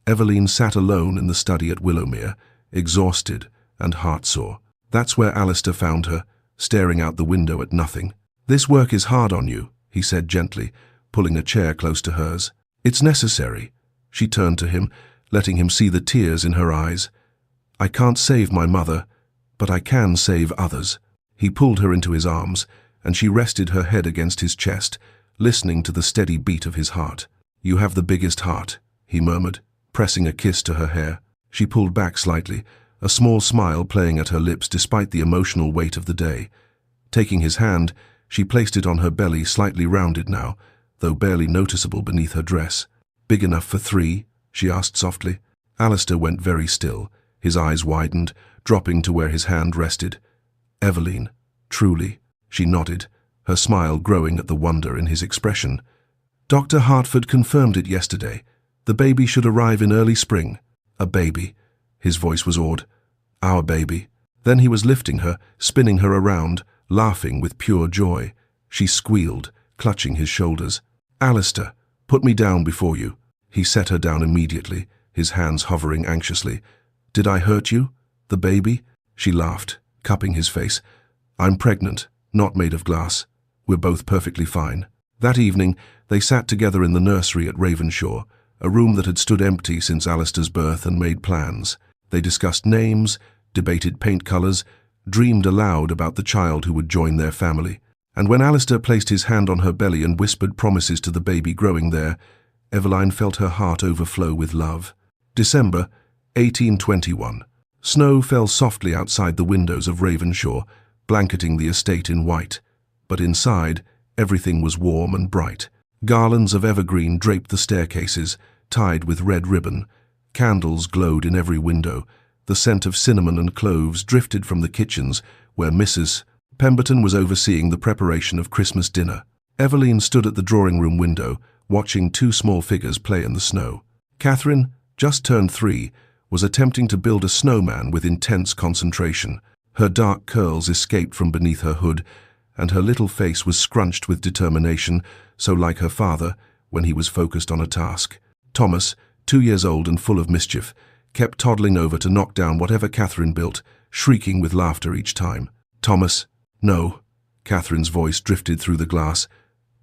Eveline sat alone in the study at Willowmere, exhausted and heartsore. That's where Alistair found her, staring out the window at nothing. "This work is hard on you," he said gently, pulling a chair close to hers. "It's necessary." She turned to him, letting him see the tears in her eyes. "I can't save my mother, but I can save others." He pulled her into his arms, and she rested her head against his chest, listening to the steady beat of his heart. "You have the biggest heart," he murmured, pressing a kiss to her hair. She pulled back slightly, a small smile playing at her lips despite the emotional weight of the day. Taking his hand, she placed it on her belly, slightly rounded now, though barely noticeable beneath her dress. "Big enough for 3?" she asked softly. Alistair went very still, his eyes widened, dropping to where his hand rested. "Eveline, truly," she nodded, her smile growing at the wonder in his expression. "Dr. Hartford confirmed it yesterday. The baby should arrive in early spring." "A baby?" His voice was awed. "Our baby." Then he was lifting her, spinning her around, laughing with pure joy. She squealed, clutching his shoulders. "Alistair, put me down before you." He set her down immediately, his hands hovering anxiously. "Did I hurt you? The baby?" She laughed, cupping his face. "I'm pregnant, not made of glass. We're both perfectly fine." That evening, they sat together in the nursery at Ravenshaw, a room that had stood empty since Alistair's birth, and made plans. They discussed names, debated paint colors, dreamed aloud about the child who would join their family. And when Alistair placed his hand on her belly and whispered promises to the baby growing there, Eveline felt her heart overflow with love. December, 1821. Snow fell softly outside the windows of Ravenshaw, blanketing the estate in white. But inside, everything was warm and bright. Garlands of evergreen draped the staircases, tied with red ribbon. Candles glowed in every window. The scent of cinnamon and cloves drifted from the kitchens, where Mrs. Pemberton was overseeing the preparation of Christmas dinner. Eveline stood at the drawing-room window, watching 2 small figures play in the snow. Catherine, just turned 3, was attempting to build a snowman with intense concentration. Her dark curls escaped from beneath her hood, and her little face was scrunched with determination, so like her father when he was focused on a task. Thomas, 2 years old and full of mischief, kept toddling over to knock down whatever Catherine built, shrieking with laughter each time. "Thomas, no." Catherine's voice drifted through the glass.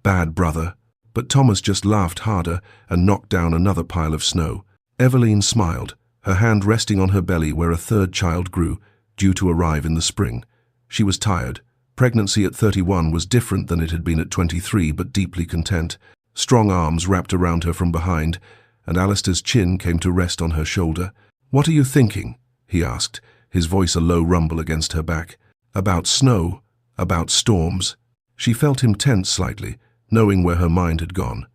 "Bad brother." But Thomas just laughed harder and knocked down another pile of snow. Eveline smiled, her hand resting on her belly where a 3rd child grew, due to arrive in the spring. She was tired, Pregnancy at 31 was different than it had been at 23, but deeply content. Strong arms wrapped around her from behind, and Alistair's chin came to rest on her shoulder. "What are you thinking?" he asked, his voice a low rumble against her back. "About snow, about storms." She felt him tense slightly, knowing where her mind had gone.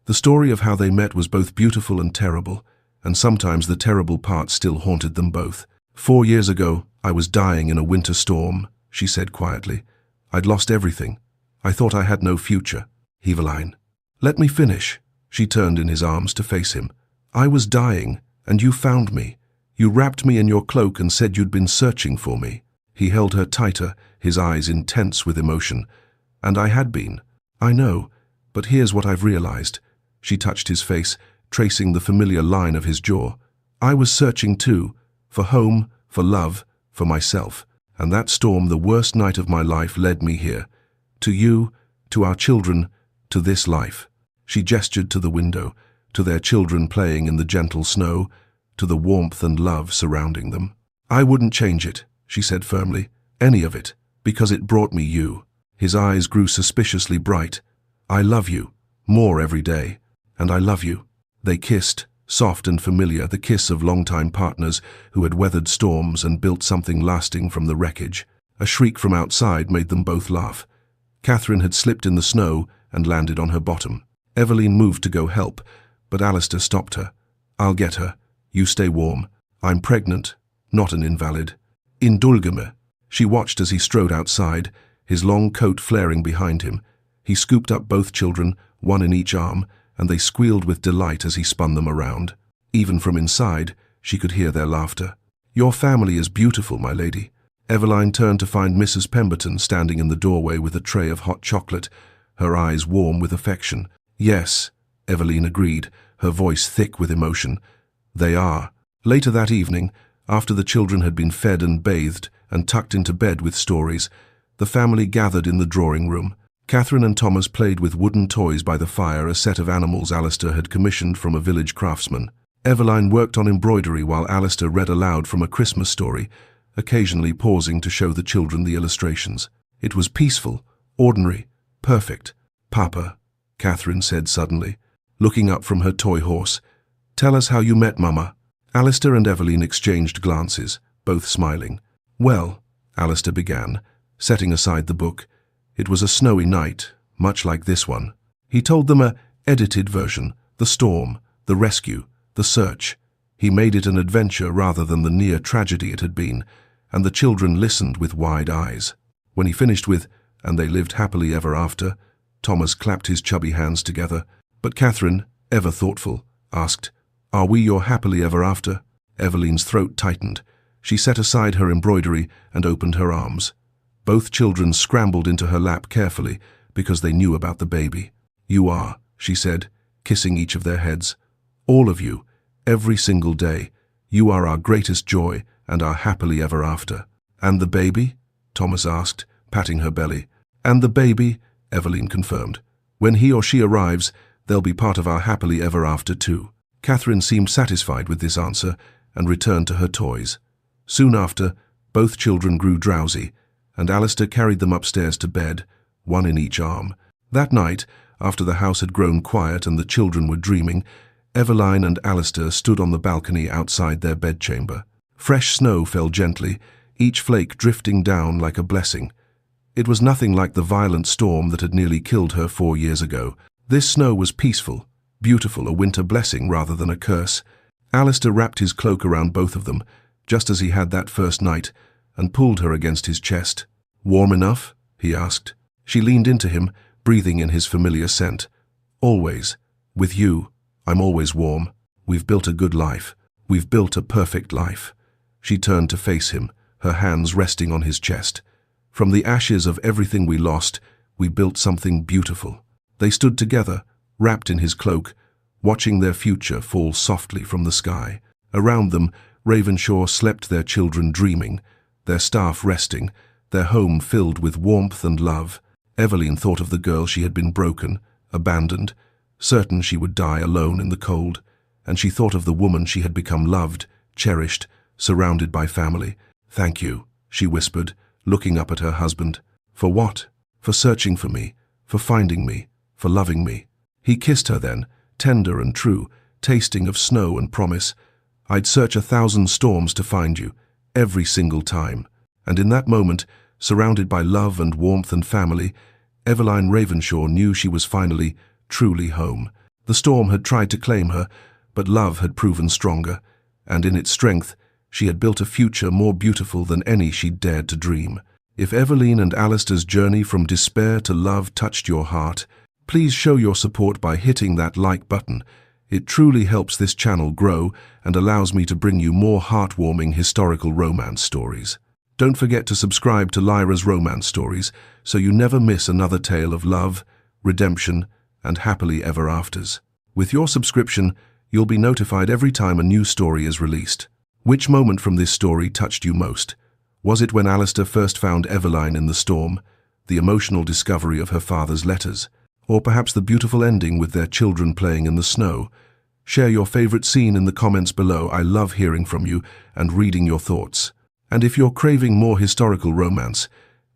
The story of how they met was both beautiful and terrible, and sometimes the terrible part still haunted them both. "4 years ago, I was dying in a winter storm," she said quietly. "I'd lost everything. I thought I had no future." "Eveline, let me finish." She turned in his arms to face him. "I was dying, and you found me. You wrapped me in your cloak and said you'd been searching for me." He held her tighter, his eyes intense with emotion. "And I had been. I know, but here's what I've realized." She touched his face, tracing the familiar line of his jaw. "I was searching too, for home, for love, for myself. And that storm, the worst night of my life, led me here. To you, to our children, to this life." She gestured to the window, to their children playing in the gentle snow, to the warmth and love surrounding them. "I wouldn't change it," she said firmly, "any of it, because it brought me you." His eyes grew suspiciously bright. "I love you, more every day, and I love you." They kissed, soft and familiar, the kiss of longtime partners who had weathered storms and built something lasting from the wreckage. A shriek from outside made them both laugh. Catherine had slipped in the snow and landed on her bottom. Eveline moved to go help, but Alistair stopped her. "I'll get her. You stay warm. I'm pregnant, not an invalid." "Indulge me." She watched as he strode outside, his long coat flaring behind him. He scooped up both children, one in each arm, and they squealed with delight as he spun them around. Even from inside, she could hear their laughter. "Your family is beautiful, my lady." Eveline turned to find Mrs. Pemberton standing in the doorway with a tray of hot chocolate, her eyes warm with affection. "Yes," Eveline agreed, her voice thick with emotion. "They are." Later that evening, after the children had been fed and bathed and tucked into bed with stories, the family gathered in the drawing room. Catherine and Thomas played with wooden toys by the fire, a set of animals Alistair had commissioned from a village craftsman. Eveline worked on embroidery while Alistair read aloud from a Christmas story, occasionally pausing to show the children the illustrations. It was peaceful, ordinary, perfect. "Papa," Catherine said suddenly, looking up from her toy horse, "tell us how you met Mama." Alistair and Eveline exchanged glances, both smiling. "Well," Alistair began, setting aside the book, "it was a snowy night, much like this one." He told them a edited version, the storm, the rescue, the search. He made it an adventure rather than the near tragedy it had been, and the children listened with wide eyes. When he finished with, "and they lived happily ever after," Thomas clapped his chubby hands together. But Catherine, ever thoughtful, asked, "Are we your happily ever after?" Eveline's throat tightened. She set aside her embroidery and opened her arms. Both children scrambled into her lap carefully because they knew about the baby. "You are," she said, kissing each of their heads. "All of you, every single day. You are our greatest joy and our happily ever after." "And the baby?" Thomas asked, patting her belly. "And the baby," Eveline confirmed. "When he or she arrives, they'll be part of our happily ever after too." Catherine seemed satisfied with this answer and returned to her toys. Soon after, both children grew drowsy, and Alistair carried them upstairs to bed, one in each arm. That night, after the house had grown quiet and the children were dreaming, Eveline and Alistair stood on the balcony outside their bedchamber. Fresh snow fell gently, each flake drifting down like a blessing. It was nothing like the violent storm that had nearly killed her 4 years ago. This snow was peaceful, beautiful, a winter blessing rather than a curse. Alistair wrapped his cloak around both of them, just as he had that first night, and pulled her against his chest. "Warm enough?" he asked. She leaned into him, breathing in his familiar scent. "Always. With you, I'm always warm. We've built a good life. We've built a perfect life." She turned to face him, her hands resting on his chest. "From the ashes of everything we lost, we built something beautiful." They stood together, wrapped in his cloak, watching their future fall softly from the sky. Around them, Ravenshaw slept, their children dreaming, their staff resting, their home filled with warmth and love. Eveline thought of the girl she had been broken, abandoned, certain she would die alone in the cold, and she thought of the woman she had become, loved, cherished, surrounded by family. "Thank you," she whispered, looking up at her husband, For what? For searching for me, for finding me, for loving me. He kissed her then, tender and true, tasting of snow and promise. I'd search 1,000 storms to find you, every single time. And in that moment, surrounded by love and warmth and family, Eveline Ravenshaw knew she was finally, truly home. The storm had tried to claim her, but love had proven stronger, and in its strength, she had built a future more beautiful than any she'd dared to dream. If Eveline and Alistair's journey from despair to love touched your heart, please show your support by hitting that like button. It truly helps this channel grow and allows me to bring you more heartwarming historical romance stories. Don't forget to subscribe to Lyra's Romance Stories so you never miss another tale of love, redemption, and happily ever afters. With your subscription, you'll be notified every time a new story is released. Which moment from this story touched you most? Was it when Alistair first found Eveline in the storm, the emotional discovery of her father's letters, or perhaps the beautiful ending with their children playing in the snow? Share your favorite scene in the comments below. I love hearing from you and reading your thoughts. And if you're craving more historical romance,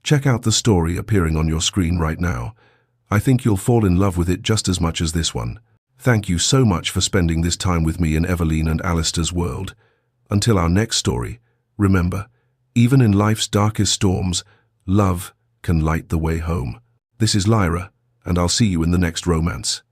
check out the story appearing on your screen right now. I think you'll fall in love with it just as much as this one. Thank you so much for spending this time with me in Eveline and Alistair's world. Until our next story, remember, even in life's darkest storms, love can light the way home. This is Lyra, and I'll see you in the next romance.